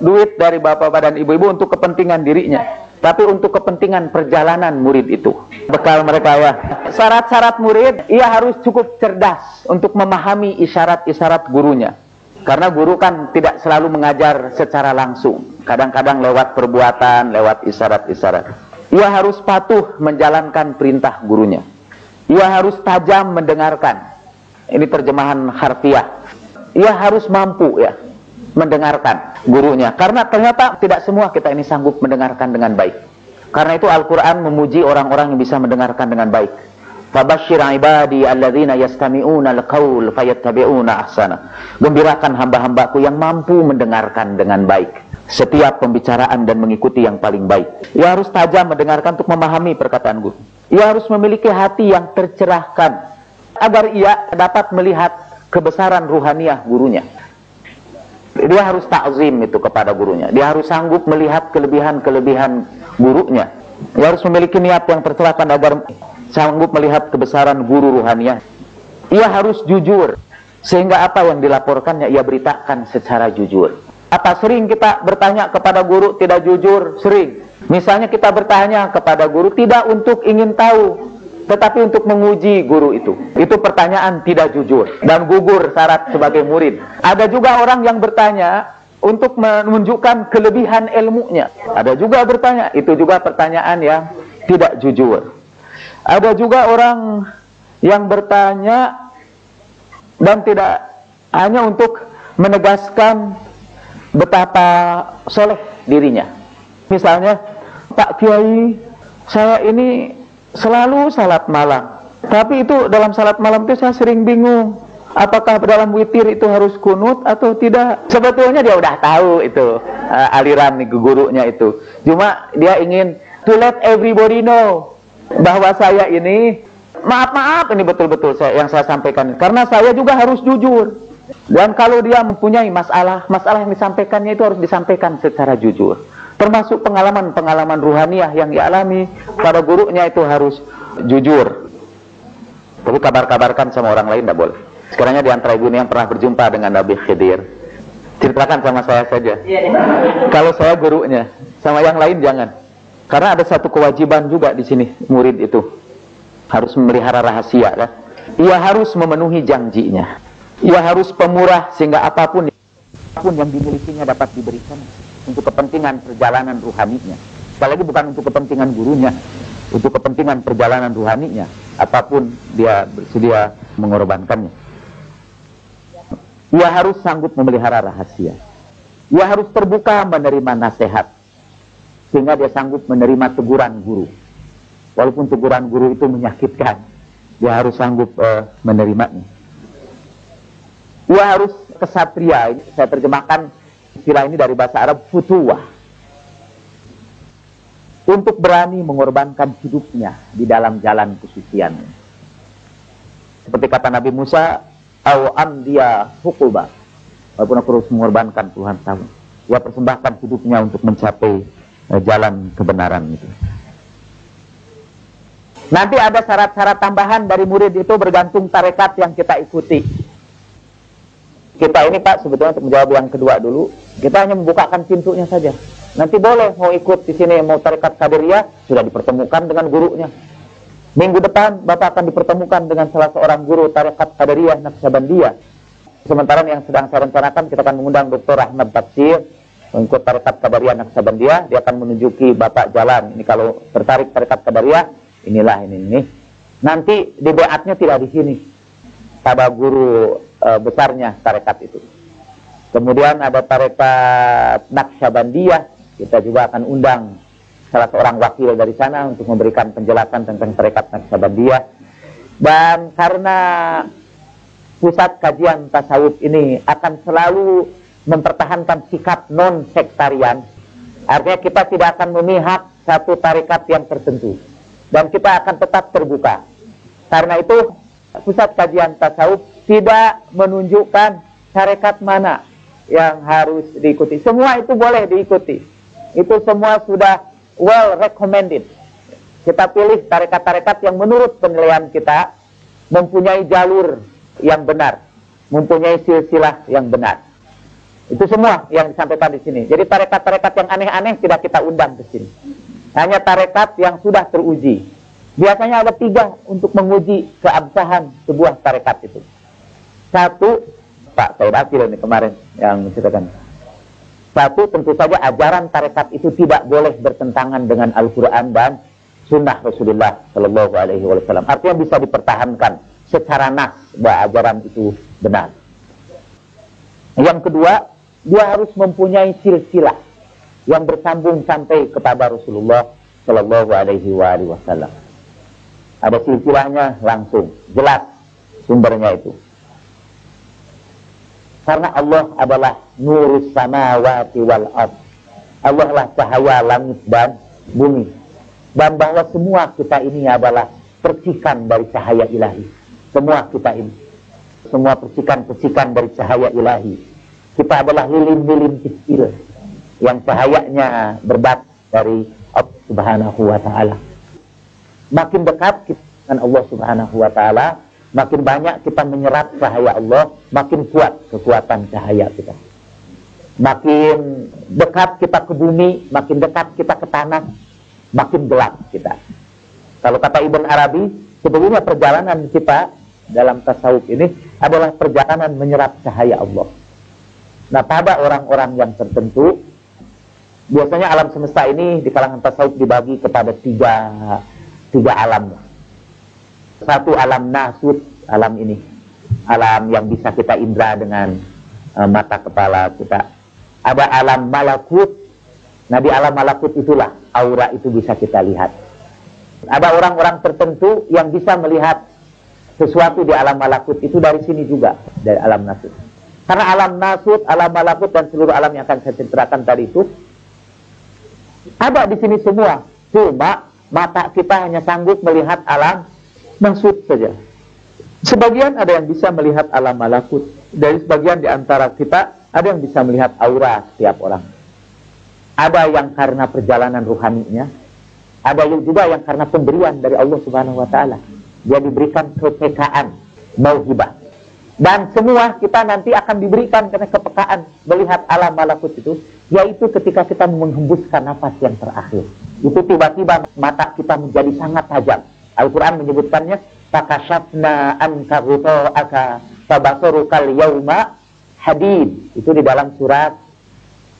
duit dari bapak-bapak dan ibu-ibu untuk kepentingan dirinya, tapi untuk kepentingan perjalanan murid itu. Bekal mereka ya. Syarat-syarat murid, ia harus cukup cerdas untuk memahami isyarat-isyarat gurunya. Karena guru kan tidak selalu mengajar secara langsung. Kadang-kadang lewat perbuatan, lewat isyarat-isyarat. Ia harus patuh menjalankan perintah gurunya. Ia harus tajam mendengarkan. Ini terjemahan harfiah. Ia harus mampu ya mendengarkan gurunya. Karena ternyata tidak semua kita ini sanggup mendengarkan dengan baik. Karena itu Al-Quran memuji orang-orang yang bisa mendengarkan dengan baik. Fabashshir ibadi alladzina yastami'una al-qaul fayattabi'una ahsana. Gembirakan hamba-hambaku yang mampu mendengarkan dengan baik setiap pembicaraan dan mengikuti yang paling baik. Ia harus tajam mendengarkan untuk memahami perkataan guru. Ia harus memiliki hati yang tercerahkan agar ia dapat melihat kebesaran ruhaniah gurunya. Dia harus ta'zim itu kepada gurunya. Dia harus sanggup melihat kelebihan-kelebihan gurunya. Dia harus memiliki niat yang tercerahkan agar sanggup melihat kebesaran guru ruhaniah. Ia harus jujur, sehingga apa yang dilaporkannya ia beritakan secara jujur. Apa sering kita bertanya kepada guru tidak jujur? Sering. Misalnya kita bertanya kepada guru tidak untuk ingin tahu, tetapi untuk menguji guru itu. Itu pertanyaan tidak jujur dan gugur syarat sebagai murid. Ada juga orang yang bertanya untuk menunjukkan kelebihan ilmunya. Ada juga bertanya, itu juga pertanyaan yang tidak jujur. Ada juga orang yang bertanya dan tidak hanya untuk menegaskan betapa soleh dirinya. Misalnya, Pak Kiai, saya ini selalu salat malam. Tapi itu dalam salat malam itu saya sering bingung. Apakah dalam witir itu harus kunut atau tidak? Sebetulnya dia udah tahu itu aliran gurunya itu. Cuma dia ingin to let everybody know bahwa saya ini, maaf ini betul-betul yang saya sampaikan. Karena saya juga harus jujur. Dan kalau dia mempunyai masalah yang disampaikannya itu harus disampaikan secara jujur. Termasuk pengalaman-pengalaman ruhaniyah yang dialami pada gurunya itu harus jujur. Tapi kabar-kabarkan sama orang lain tidak boleh. Sekiranya di antara ibu ini yang pernah berjumpa dengan Nabi Khidir, ceritakan sama saya saja. Kalau saya gurunya, sama yang lain jangan. Karena ada satu kewajiban juga di sini murid itu harus memelihara rahasia, kan? Ia harus memenuhi janjinya. Ia harus pemurah sehingga apapun yang dimilikinya dapat diberikan untuk kepentingan perjalanan ruhaninya. Sekali lagi bukan untuk kepentingan gurunya, untuk kepentingan perjalanan ruhaninya. Apapun dia bersedia mengorbankannya. Ia harus sanggup memelihara rahasia. Ia harus terbuka menerima nasihat, sehingga dia sanggup menerima teguran guru. Walaupun teguran guru itu menyakitkan, dia harus sanggup menerimanya. Ia harus kesatria. Saya terjemahkan istilah ini dari bahasa Arab, futuwah. Untuk berani mengorbankan hidupnya di dalam jalan kesucian. Seperti kata Nabi Musa, au amdiya hukuba. Walaupun aku harus mengorbankan puluhan tahun, ia persembahkan hidupnya untuk mencapai jalan kebenaran itu. Nanti ada syarat-syarat tambahan dari murid itu bergantung tarekat yang kita ikuti. Kita ini Pak, sebetulnya untuk menjawab yang kedua dulu, kita hanya membukakan pintunya saja. Nanti boleh mau ikut di sini, mau tarekat Qadiriyah, sudah dipertemukan dengan gurunya. Minggu depan Bapak akan dipertemukan dengan salah seorang guru tarekat Qadiriyah Naqsyabandiyah. Sementara yang sedang saya rencanakan, kita akan mengundang Dr. Ahmad Tafsir untuk tarekat Qadiriyah Naqsyabandiyah. Dia akan menunjuki Bapak jalan. Ini kalau tertarik tarekat Qadiriyah, inilah ini. Nanti di beatnya tidak di sini, pada guru besarnya tarekat itu. Kemudian ada tarekat Naqsyabandiyah, kita juga akan undang salah seorang wakil dari sana untuk memberikan penjelasan tentang tarekat Naqsyabandiyah. Dan karena pusat kajian tasawuf ini akan selalu mempertahankan sikap non-sektarian, artinya kita tidak akan memihak satu tarekat yang tertentu, dan kita akan tetap terbuka. Karena itu pusat kajian tasawuf tidak menunjukkan tarekat mana yang harus diikuti. Semua itu boleh diikuti. Itu semua sudah well recommended. Kita pilih tarekat-tarekat yang menurut penilaian kita mempunyai jalur yang benar, mempunyai silsilah yang benar. Itu semua yang disampaikan di sini. Jadi tarekat-tarekat yang aneh-aneh tidak kita undang ke sini. Hanya tarekat yang sudah teruji. Biasanya ada 3 untuk menguji keabsahan sebuah tarekat itu. 1, Pak Said Akil ini kemarin yang menceritakan. 1, tentu saja ajaran tarekat itu tidak boleh bertentangan dengan Al-Quran dan Sunnah Rasulullah Shallallahu Alaihi Wasallam. Artinya bisa dipertahankan secara nas bahwa ajaran itu benar. Yang kedua, dia harus mempunyai silsilah yang bersambung sampai kepada Rasulullah Shallallahu Alaihi Wasallam. Ada silsilahnya langsung, jelas sumbernya itu. Karena Allah adalah nurus samawati wal ard. Allah lah cahaya langit dan bumi. Dan bahwa semua kita ini adalah percikan dari cahaya ilahi. Semua kita ini. Semua percikan-percikan dari cahaya ilahi. Kita adalah lilin-lilin kecil yang cahayanya berbat dari Allah Subhanahu wa ta'ala. Makin dekat kita dengan Allah Subhanahu wa ta'ala, makin banyak kita menyerap cahaya Allah, makin kuat kekuatan cahaya kita. Makin dekat kita ke bumi, makin dekat kita ke tanah, makin gelap kita. Kalau kata Ibn Arabi, sebetulnya perjalanan kita dalam tasawuf ini adalah perjalanan menyerap cahaya Allah. Nah, pada orang-orang yang tertentu, biasanya alam semesta ini di kalangan tasawuf dibagi kepada tiga alam. Satu alam nasut, alam ini, alam yang bisa kita indra dengan mata kepala kita. Ada alam malakut. Nah, di alam malakut itulah aura itu bisa kita lihat. Ada orang-orang tertentu yang bisa melihat sesuatu di alam malakut itu dari sini juga, dari alam nasut. Karena alam nasut, alam malakut, dan seluruh alam yang akan saya ceritakan tadi itu ada di sini semua. Cuma mata kita hanya sanggup melihat alam nasut saja. Sebagian ada yang bisa melihat alam malakut. Dari sebagian di antara kita ada yang bisa melihat aura setiap orang. Ada yang karena perjalanan ruhaninya, ada juga yang karena pemberian dari Allah Subhanahu wa taala. Dia diberikan kepekaan, mauhibah. Dan semua kita nanti akan diberikan karena kepekaan melihat alam malakut itu, yaitu ketika kita menghembuskan nafas yang terakhir. Itu tiba-tiba mata kita menjadi sangat tajam. Al-Quran menyebutkannya, "Fakashafna anka ghita'aka fabasarukal yauma hadid." Itu di dalam surat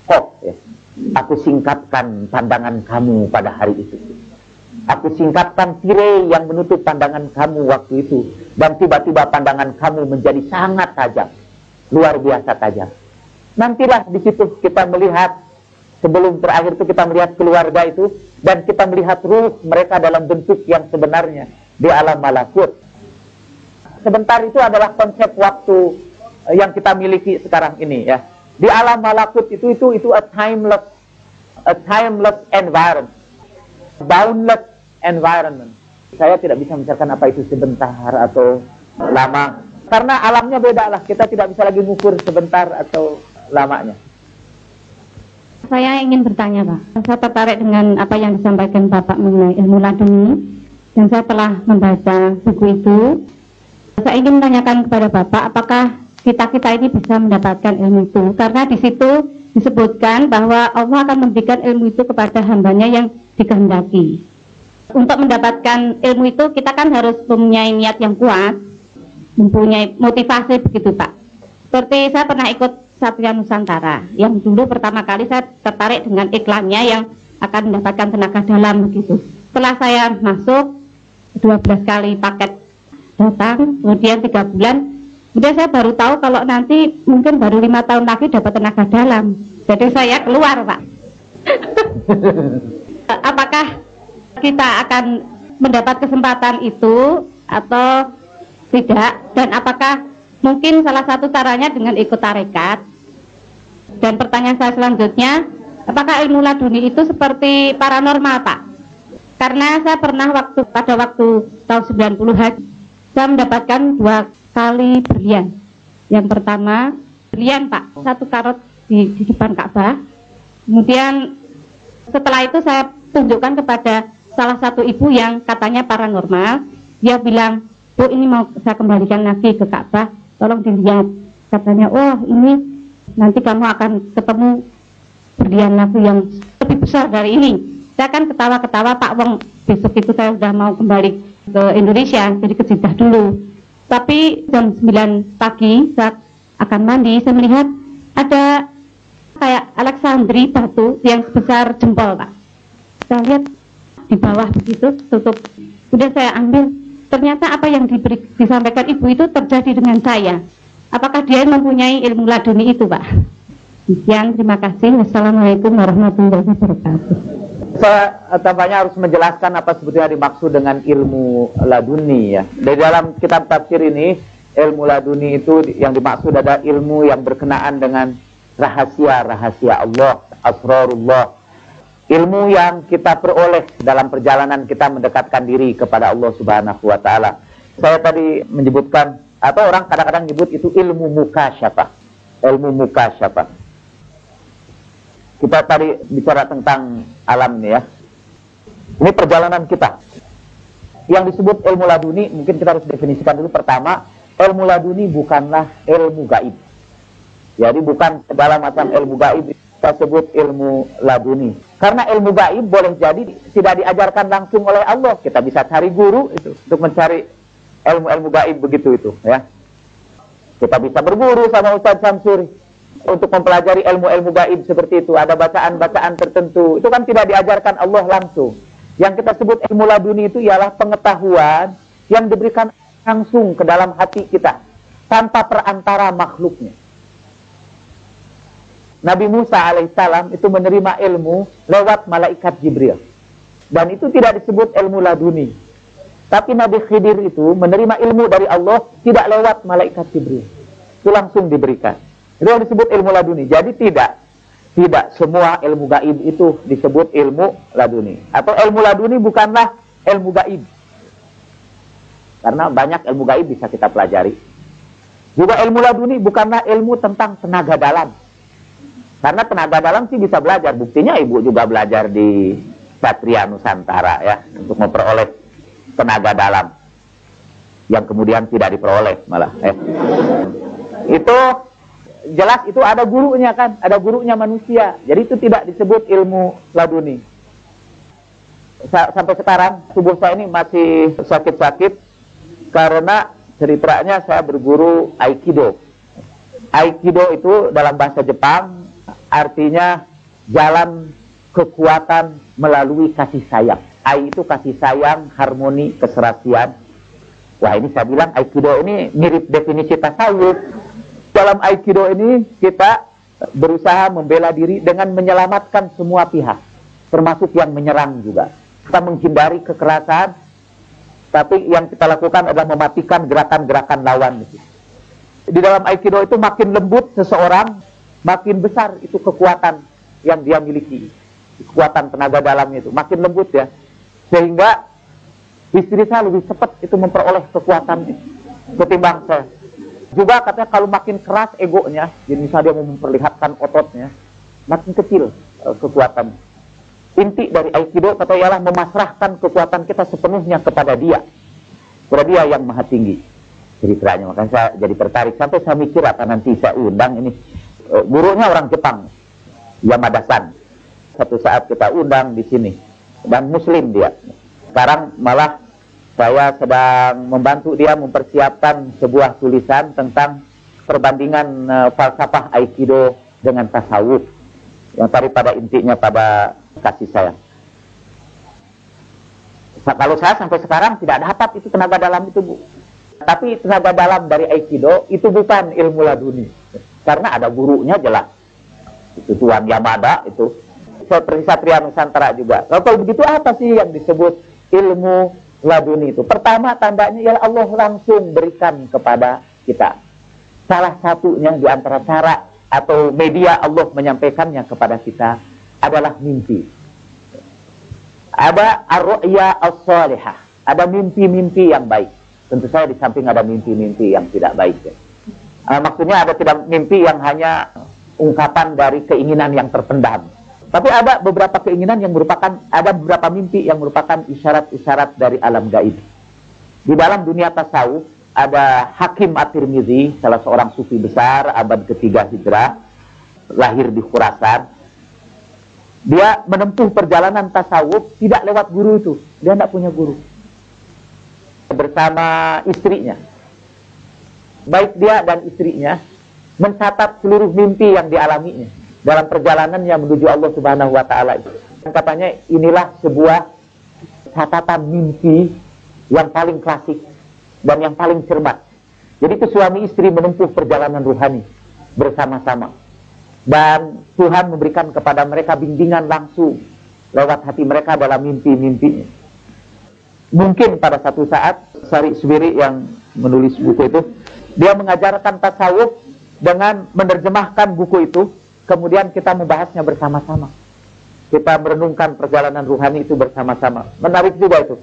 Qaf, ya. Aku singkapkan pandangan kamu pada hari itu. Aku singkapkan tirai yang menutup pandangan kamu waktu itu. Dan tiba-tiba pandangan kamu menjadi sangat tajam. Luar biasa tajam. Nantilah di situ kita melihat, sebelum terakhir itu kita melihat keluarga itu. Dan kita melihat ruh mereka dalam bentuk yang sebenarnya di alam malakut. Sebentar itu adalah konsep waktu yang kita miliki sekarang ini, ya. Di alam malakut itu a timeless environment, boundless environment. Saya tidak bisa menceritakan apa itu sebentar atau lama, karena alamnya beda lah. Kita tidak bisa lagi mengukur sebentar atau lamanya. Saya ingin bertanya, Pak. Saya tertarik dengan apa yang disampaikan Bapak mengenai ilmu laduni, dan saya telah membaca buku itu. Saya ingin menanyakan kepada Bapak, apakah kita ini bisa mendapatkan ilmu itu? Karena di situ disebutkan bahwa Allah akan memberikan ilmu itu kepada hambanya yang dikehendaki. Untuk mendapatkan ilmu itu, kita kan harus mempunyai niat yang kuat, mempunyai motivasi, begitu Pak. Seperti saya pernah ikut Satria Nusantara, yang dulu pertama kali saya tertarik dengan iklannya yang akan mendapatkan tenaga dalam, begitu. Setelah saya masuk, 12 kali paket datang, kemudian 3 bulan, kemudian saya baru tahu kalau nanti mungkin baru 5 tahun lagi dapat tenaga dalam. Jadi saya keluar, Pak. Apakah kita akan mendapat kesempatan itu atau tidak? Dan apakah mungkin salah satu caranya dengan ikut tarekat? Dan pertanyaan saya selanjutnya, apakah ilmu laduni itu seperti paranormal, Pak? Karena saya pernah pada waktu tahun 90-an, saya mendapatkan 2 kali berlian. Yang pertama berlian, Pak, 1 karot di depan Ka'bah. Kemudian setelah itu saya tunjukkan kepada salah satu ibu yang katanya paranormal. Dia bilang, "Bu, ini mau saya kembalikan lagi ke Ka'bah, tolong dilihat." Katanya, "Oh, ini nanti kamu akan ketemu berlian lagi yang lebih besar dari ini." Saya kan ketawa-ketawa, "Pak Wong, besok itu saya sudah mau kembali ke Indonesia, jadi ke Jeddah dulu." Tapi jam 9 pagi saat akan mandi, saya melihat ada kayak Alexandri batu yang sebesar jempol, Pak. Saya lihat di bawah begitu, tutup. Kemudian saya ambil, ternyata apa yang disampaikan ibu itu terjadi dengan saya. Apakah dia mempunyai ilmu laduni itu, Pak? Sekian, terima kasih. Wassalamualaikum warahmatullahi wabarakatuh. Saya tampaknya harus menjelaskan apa sebetulnya dimaksud dengan ilmu laduni, ya. Dari dalam kitab tafsir ini, ilmu laduni itu yang dimaksud adalah ilmu yang berkenaan dengan rahasia-rahasia Allah, asrarullah. Ilmu yang kita peroleh dalam perjalanan kita mendekatkan diri kepada Allah Subhanahu wa taala. Saya tadi menyebutkan, atau orang kadang-kadang nyebut itu ilmu mukasyafah. Ilmu mukasyafah. Kita tadi bicara tentang alam ini, ya. Ini perjalanan kita. Yang disebut ilmu laduni, mungkin kita harus definisikan dulu. Pertama, ilmu laduni bukanlah ilmu gaib. Jadi bukan segala macam ilmu gaib kita sebut ilmu laduni. Karena ilmu gaib boleh jadi tidak diajarkan langsung oleh Allah. Kita bisa cari guru itu untuk mencari ilmu-ilmu gaib begitu itu, ya. Kita bisa berguru sama Ustaz Samsuri untuk mempelajari ilmu-ilmu gaib seperti itu. Ada bacaan-bacaan tertentu. Itu kan tidak diajarkan Allah langsung. Yang kita sebut ilmu laduni itu ialah pengetahuan yang diberikan langsung ke dalam hati kita tanpa perantara makhluknya. Nabi Musa alaihissalam itu menerima ilmu lewat malaikat Jibril. Dan itu tidak disebut ilmu laduni. Tapi Nabi Khidir itu menerima ilmu dari Allah tidak lewat malaikat Jibril. Itu langsung diberikan. Itu yang disebut ilmu laduni. Jadi tidak semua ilmu gaib itu disebut ilmu laduni. Atau ilmu laduni bukanlah ilmu gaib. Karena banyak ilmu gaib bisa kita pelajari. Juga ilmu laduni bukanlah ilmu tentang tenaga dalam. Karena tenaga dalam sih bisa belajar. Buktinya ibu juga belajar di Satria Nusantara ya, untuk memperoleh tenaga dalam yang kemudian tidak diperoleh malah. Itu jelas itu ada gurunya kan, ada gurunya manusia. Jadi itu tidak disebut ilmu laduni. Sampai sekarang tubuh saya ini masih sakit-sakit karena ceritanya saya berguru Aikido. Aikido itu dalam bahasa Jepang artinya jalan kekuatan melalui kasih sayang. Ai itu kasih sayang, harmoni, keserasian. Wah, ini saya bilang Aikido ini mirip definisi tasawuf. Dalam Aikido ini kita berusaha membela diri dengan menyelamatkan semua pihak, termasuk yang menyerang juga. Kita menghindari kekerasan, tapi yang kita lakukan adalah mematikan gerakan-gerakan lawan. Di dalam Aikido itu makin lembut seseorang, makin besar itu kekuatan yang dia miliki. Kekuatan tenaga dalamnya itu makin lembut ya. Sehingga istri saya lebih cepat itu memperoleh kekuatan ketimbang saya. Juga katanya kalau makin keras egonya, jadi misalnya dia mau memperlihatkan ototnya, makin kecil kekuatan. Inti dari Aikido kata ialah memasrahkan kekuatan kita sepenuhnya kepada dia. Kepada dia yang maha tinggi. Ceritanya, makanya saya jadi tertarik. Sampai saya mikir apa nanti saya undang ini. Gurunya orang Jepang, Yamada-san. Satu saat kita undang di sini. Dan muslim dia. Sekarang malah saya sedang membantu dia mempersiapkan sebuah tulisan tentang perbandingan falsafah Aikido dengan tasawuf. Yang tadi pada intinya pada kasih sayang. Kalau saya sampai sekarang tidak dapat itu tenaga dalam itu, Bu. Tapi tenaga dalam dari Aikido itu bukan ilmu laduni. Karena ada gurunya jelas. Itu Tuan Yamada itu. Seperti Satria Nusantara juga. Kalau begitu apa sih yang disebut ilmu laduni itu? Pertama tandanya ialah Allah langsung berikan kepada kita. Salah satunya di antara cara atau media Allah menyampaikannya kepada kita adalah mimpi. Ada ar-ru'ya as-salihah. Ada mimpi-mimpi yang baik. Tentu saja di samping ada mimpi-mimpi yang tidak baik. Ya. Maksudnya ada tidak mimpi yang hanya ungkapan dari keinginan yang terpendam. Tapi ada beberapa keinginan yang merupakan, ada beberapa mimpi yang merupakan isyarat-isyarat dari alam gaib. Di dalam dunia tasawuf, ada Hakim At-Tirmizi, salah seorang sufi besar, abad ketiga Hijrah, lahir di Khurasan. Dia menempuh perjalanan tasawuf tidak lewat guru itu. Dia tidak punya guru. Bersama istrinya. Baik dia dan istrinya mencatat seluruh mimpi yang dialaminya dalam perjalanannya menuju Allah Subhanahu wa Ta'ala. Katanya inilah sebuah catatan mimpi yang paling klasik dan yang paling cermat. Jadi itu suami istri menempuh perjalanan ruhani bersama-sama. Dan Tuhan memberikan kepada mereka bimbingan langsung lewat hati mereka dalam mimpi-mimpinya. Mungkin pada satu saat Sari Subiri yang menulis buku itu, dia mengajarkan tasawuf dengan menerjemahkan buku itu. Kemudian kita membahasnya bersama-sama. Kita merenungkan perjalanan ruhani itu bersama-sama. Menarik juga itu.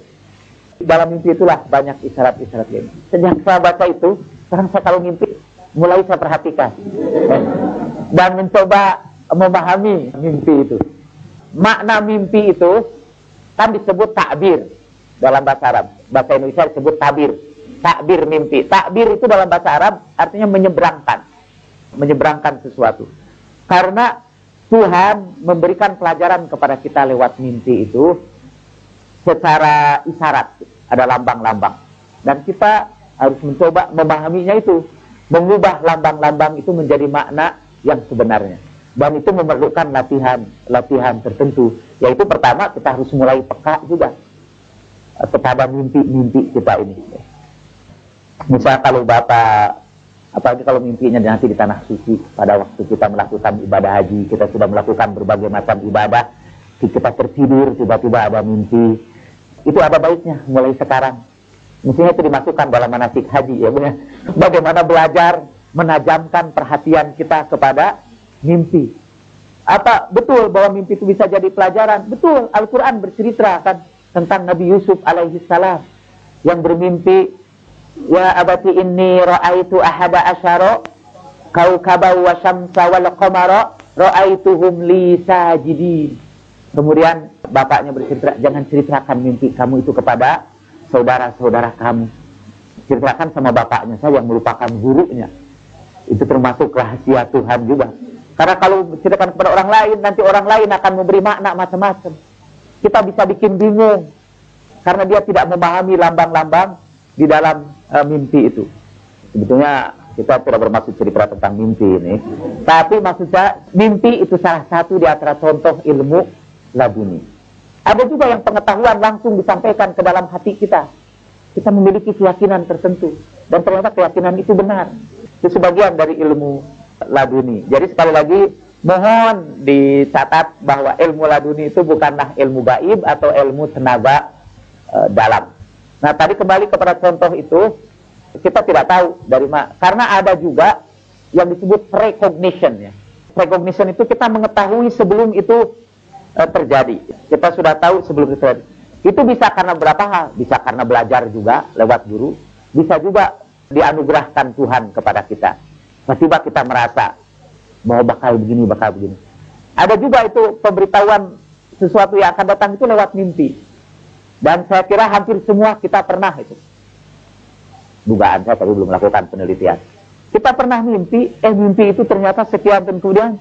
Dalam mimpi itulah banyak isyarat-isyarat ini. Sejak saya baca itu, sekarang saya kalau mimpi, mulai saya perhatikan. Dan mencoba memahami mimpi itu. Makna mimpi itu kan disebut takbir dalam bahasa Arab. Bahasa Indonesia disebut tabir. Takbir mimpi. Takbir itu dalam bahasa Arab artinya menyeberangkan. menyeberangkan sesuatu. Karena Tuhan memberikan pelajaran kepada kita lewat mimpi itu secara isyarat, ada lambang-lambang. Dan kita harus mencoba memahaminya itu, mengubah lambang-lambang itu menjadi makna yang sebenarnya. Dan itu memerlukan latihan tertentu. Yaitu pertama kita harus mulai peka juga kepada mimpi-mimpi kita ini. Misal kalau Bapak, apalagi kalau mimpinya nanti di tanah suci, pada waktu kita melakukan ibadah haji, kita sudah melakukan berbagai macam ibadah, kita tertidur, tiba-tiba ada mimpi, itu ada baiknya mulai sekarang. Mestinya itu dimasukkan dalam manasik haji, ya benar. Bagaimana belajar menajamkan perhatian kita kepada mimpi. Apa betul bahwa mimpi itu bisa jadi pelajaran? Betul, Al-Quran bercerita kan tentang Nabi Yusuf alaihi salam yang bermimpi, ya abati inni ra'aitu ahada asyara kaukaba wa syamsa wal qamara ra'aituhum li sajidin. Kemudian bapaknya bercerita, jangan ceritakan mimpi kamu itu kepada saudara-saudara kamu. Ceritakan sama bapaknya saja yang merupakan gurunya. Itu termasuk rahasia Tuhan juga. Karena kalau ceritakan kepada orang lain, nanti orang lain akan memberi makna macam-macam. Kita bisa bikin bingung karena dia tidak memahami lambang-lambang di dalam mimpi itu. Sebetulnya kita tidak bermaksud cerita tentang mimpi ini, tapi maksudnya mimpi itu salah satu di antara contoh ilmu laduni. Ada juga yang pengetahuan langsung disampaikan ke dalam hati kita. Kita memiliki keyakinan tertentu dan ternyata keyakinan itu benar. Itu sebagian dari ilmu laduni. Jadi sekali lagi mohon dicatat bahwa ilmu laduni itu bukanlah ilmu gaib atau ilmu tenaga dalam. Nah, tadi kembali kepada contoh itu, kita tidak tahu dari mana. Karena ada juga yang disebut precognition ya. Precognition itu kita mengetahui sebelum itu terjadi. Kita sudah tahu sebelum itu terjadi. Itu bisa karena berapa hal. Bisa karena belajar juga lewat guru. Bisa juga dianugerahkan Tuhan kepada kita. Tiba-tiba kita merasa bahwa bakal begini, bakal begini. Ada juga itu pemberitahuan sesuatu yang akan datang itu lewat mimpi. Dan saya kira hampir semua kita pernah itu. Dugaan saya tapi belum melakukan penelitian. Kita pernah mimpi, mimpi itu ternyata sekian dan kemudian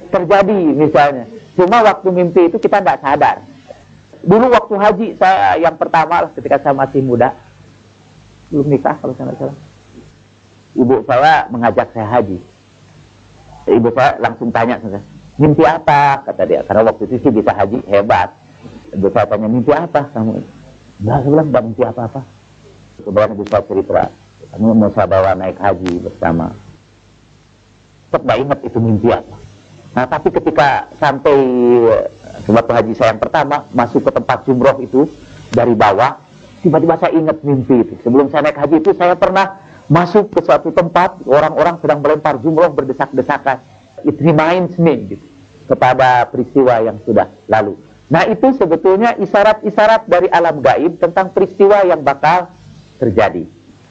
terjadi misalnya. Cuma waktu mimpi itu kita tidak sadar. Dulu waktu haji saya yang pertama lah ketika saya masih muda. Belum nikah kalau saya tidak salah. Ibu saya mengajak saya haji. Ibu saya langsung tanya, mimpi apa? Kata dia, karena waktu itu sih bisa haji hebat. Ibu saya tanya, mimpi apa kamu? Nah, saya bilang, tidak mimpi apa-apa. Kemudian ibu saya cerita, kamu mau saya bawa naik haji bersama. Tidak ingat itu mimpi apa. Nah, tapi ketika sampai waktu haji saya yang pertama, masuk ke tempat jumroh itu, dari bawah, tiba-tiba saya ingat mimpi itu. Sebelum saya naik haji itu, saya pernah masuk ke suatu tempat, orang-orang sedang melempar jumroh berdesak-desakan. It reminds me gitu, kepada peristiwa yang sudah lalu. Nah, itu sebetulnya isyarat-isyarat dari alam gaib tentang peristiwa yang bakal terjadi.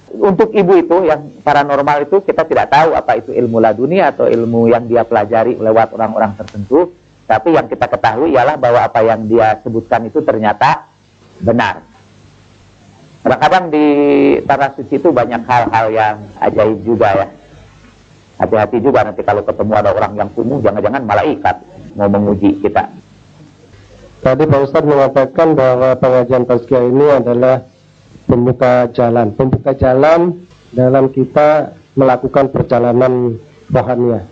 Untuk ibu itu, yang paranormal itu, kita tidak tahu apa itu ilmu laduni atau ilmu yang dia pelajari lewat orang-orang tertentu. Tapi yang kita ketahui ialah bahwa apa yang dia sebutkan itu ternyata benar. Kadang-kadang di tanah suci itu banyak hal-hal yang ajaib juga ya. Hati-hati juga nanti kalau ketemu ada orang yang kumuh, jangan-jangan malaikat mau menguji kita. Tadi Pak Ustadz mengatakan bahwa pengajian tazkiyah ini adalah pembuka jalan dalam kita melakukan perjalanan rohaniah.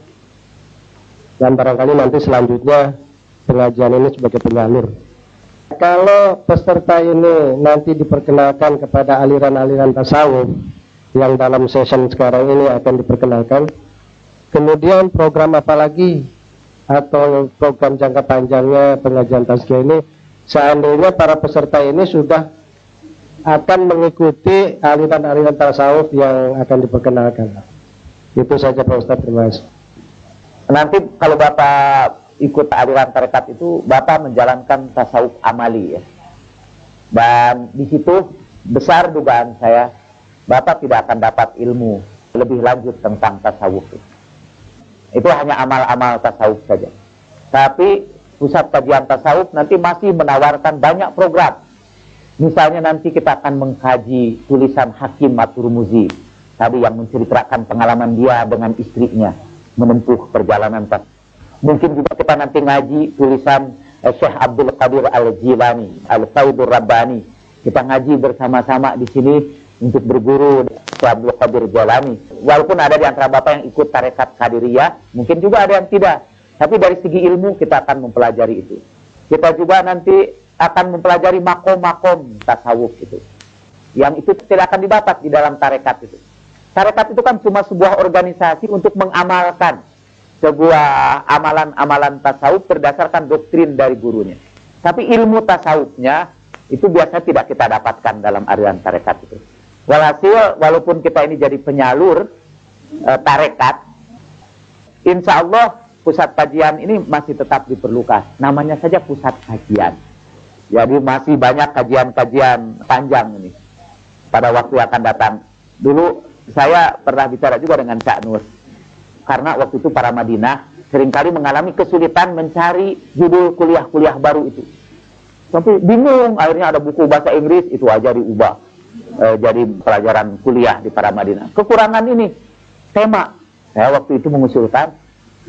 Dan barangkali nanti selanjutnya pengajian ini sebagai penyalur. Kalau peserta ini nanti diperkenalkan kepada aliran-aliran tasawuf yang dalam session sekarang ini akan diperkenalkan, kemudian program apa lagi atau program jangka panjangnya pengajian tazkiyah ini, seandainya para peserta ini sudah akan mengikuti aliran-aliran tasawuf yang akan diperkenalkan. Itu saja Pak Ustadz, terima kasih. Nanti kalau Bapak ikut aliran tarekat itu, Bapak menjalankan tasawuf amali ya. Dan di situ besar dugaan saya, Bapak tidak akan dapat ilmu lebih lanjut tentang tasawuf. Itu hanya amal-amal tasawuf saja. Tapi pusat kajian tasawuf nanti masih menawarkan banyak program. Misalnya nanti kita akan mengkaji tulisan Hakim At-Turmuzi tadi yang menceritakan pengalaman dia dengan istrinya menempuh perjalanan tasawuf. Mungkin juga kita nanti ngaji tulisan Syekh Abdul Qadir Al-Jilani, Al-Faudur Rabbani. Kita ngaji bersama-sama di sini untuk berguru Syekh Abdul Qadir Jilani. Walaupun ada di antara Bapak yang ikut tarekat Qadiriyah, mungkin juga ada yang tidak. Tapi dari segi ilmu kita akan mempelajari itu. Kita juga nanti akan mempelajari makom-makom tasawuf itu. Yang itu tidak akan didapat di dalam tarekat itu. Tarekat itu kan cuma sebuah organisasi untuk mengamalkan sebuah amalan-amalan tasawuf berdasarkan doktrin dari gurunya. Tapi ilmu tasawufnya itu biasa tidak kita dapatkan dalam aliran tarekat itu. Walhasil, walaupun kita ini jadi penyalur tarekat, insya Allah pusat kajian ini masih tetap diperlukan. Namanya saja pusat kajian. Jadi masih banyak kajian-kajian panjang ini pada waktu yang akan datang. Dulu saya pernah bicara juga dengan Cak Nur. Karena waktu itu para Madinah seringkali mengalami kesulitan mencari judul kuliah-kuliah baru itu. Sampai bingung, akhirnya ada buku bahasa Inggris, itu aja diubah. Jadi pelajaran kuliah di para Madinah. Kekurangan ini, tema. Saya waktu itu mengusulkan,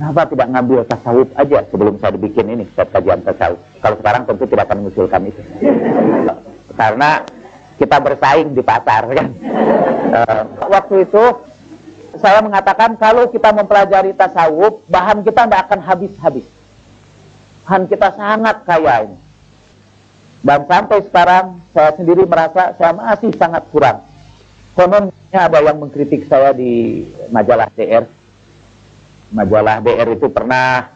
kenapa tidak ngambil tasawuf aja sebelum saya dibikin ini, kajian tasawuf. Kalau sekarang tentu tidak akan mengusulkan itu. Karena kita bersaing di pasar, kan. Waktu itu, saya mengatakan kalau kita mempelajari tasawuf, bahan kita tidak akan habis-habis. Bahan kita sangat kaya ini. Dan sampai sekarang saya sendiri merasa saya masih sangat kurang. Kononnya ada yang mengkritik saya di majalah DR. Majalah DR itu pernah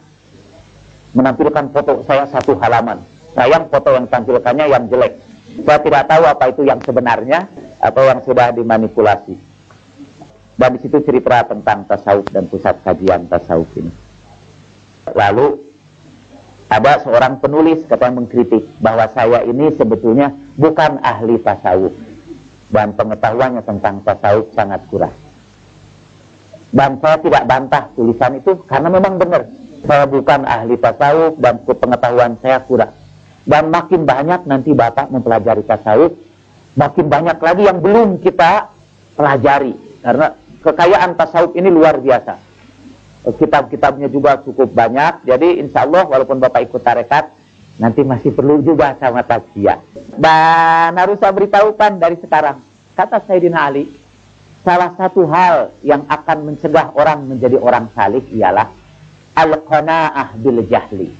menampilkan foto saya 1 halaman. Sayang foto yang tampilkannya yang jelek. Saya tidak tahu apa itu yang sebenarnya atau yang sudah dimanipulasi. Dan di situ cerita tentang tasawuf dan pusat kajian tasawuf ini. Lalu ada seorang penulis katanya mengkritik bahwa saya ini sebetulnya bukan ahli tasawuf dan pengetahuannya tentang tasawuf sangat kurang. Dan saya tidak bantah tulisan itu karena memang benar. Saya bukan ahli tasawuf dan pengetahuan saya kurang. Dan makin banyak nanti Bapak mempelajari tasawuf, makin banyak lagi yang belum kita pelajari. Karena kekayaan tasawuf ini luar biasa. Kitab-kitabnya juga cukup banyak. Jadi insya Allah walaupun Bapak ikut tarekat, nanti masih perlu juga sama tazkiyah. Dan harus saya beritahukan dari sekarang, kata Sayyidina Ali, salah satu hal yang akan mencegah orang menjadi orang salih ialah al-qanaah bil jahli.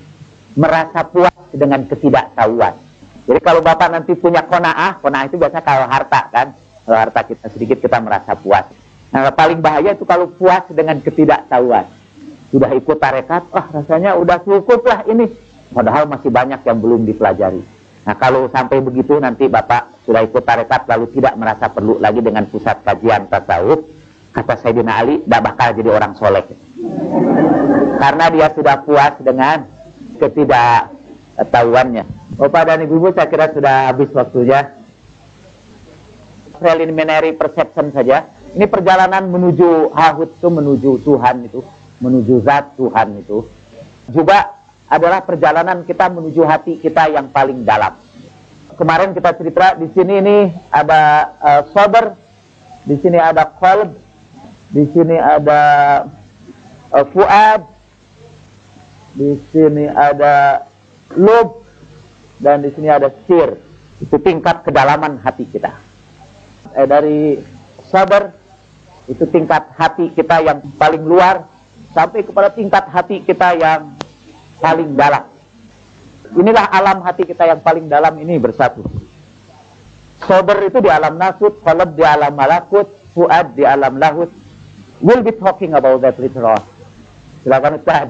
Merasa puas dengan ketidaktahuan. Jadi kalau Bapak nanti punya qanaah itu biasa kalau harta kan. Kalau harta kita sedikit kita merasa puas. Nah, paling bahaya itu kalau puas dengan ketidaktahuan. Sudah ikut tarekat, rasanya udah cukup lah ini. Padahal masih banyak yang belum dipelajari. Nah, kalau sampai begitu nanti Bapak sudah ikut tarekat lalu tidak merasa perlu lagi dengan pusat kajian tasawuf, kata Sayyidina Ali, tidak bakal jadi orang soleh. Karena dia sudah puas dengan ketidaktahuannya. Bapak dan Ibu, saya kira sudah habis waktunya. Preliminary perception saja. Ini perjalanan menuju hahut itu, menuju Tuhan itu, menuju zat Tuhan itu. Juga adalah perjalanan kita menuju hati kita yang paling dalam. Kemarin kita cerita di sini ini ada sabar, di sini ada qalb, di sini ada fuad, di sini ada lub, dan di sini ada sir. Itu tingkat kedalaman hati kita. Dari sabar itu tingkat hati kita yang paling luar sampai kepada tingkat hati kita yang paling dalam. Inilah alam hati kita yang paling dalam ini bersatu. Sabar itu di alam nasut, qalb di alam malakut, fuad di alam lahut. We'll be talking about that later on. Silakan Ustaz.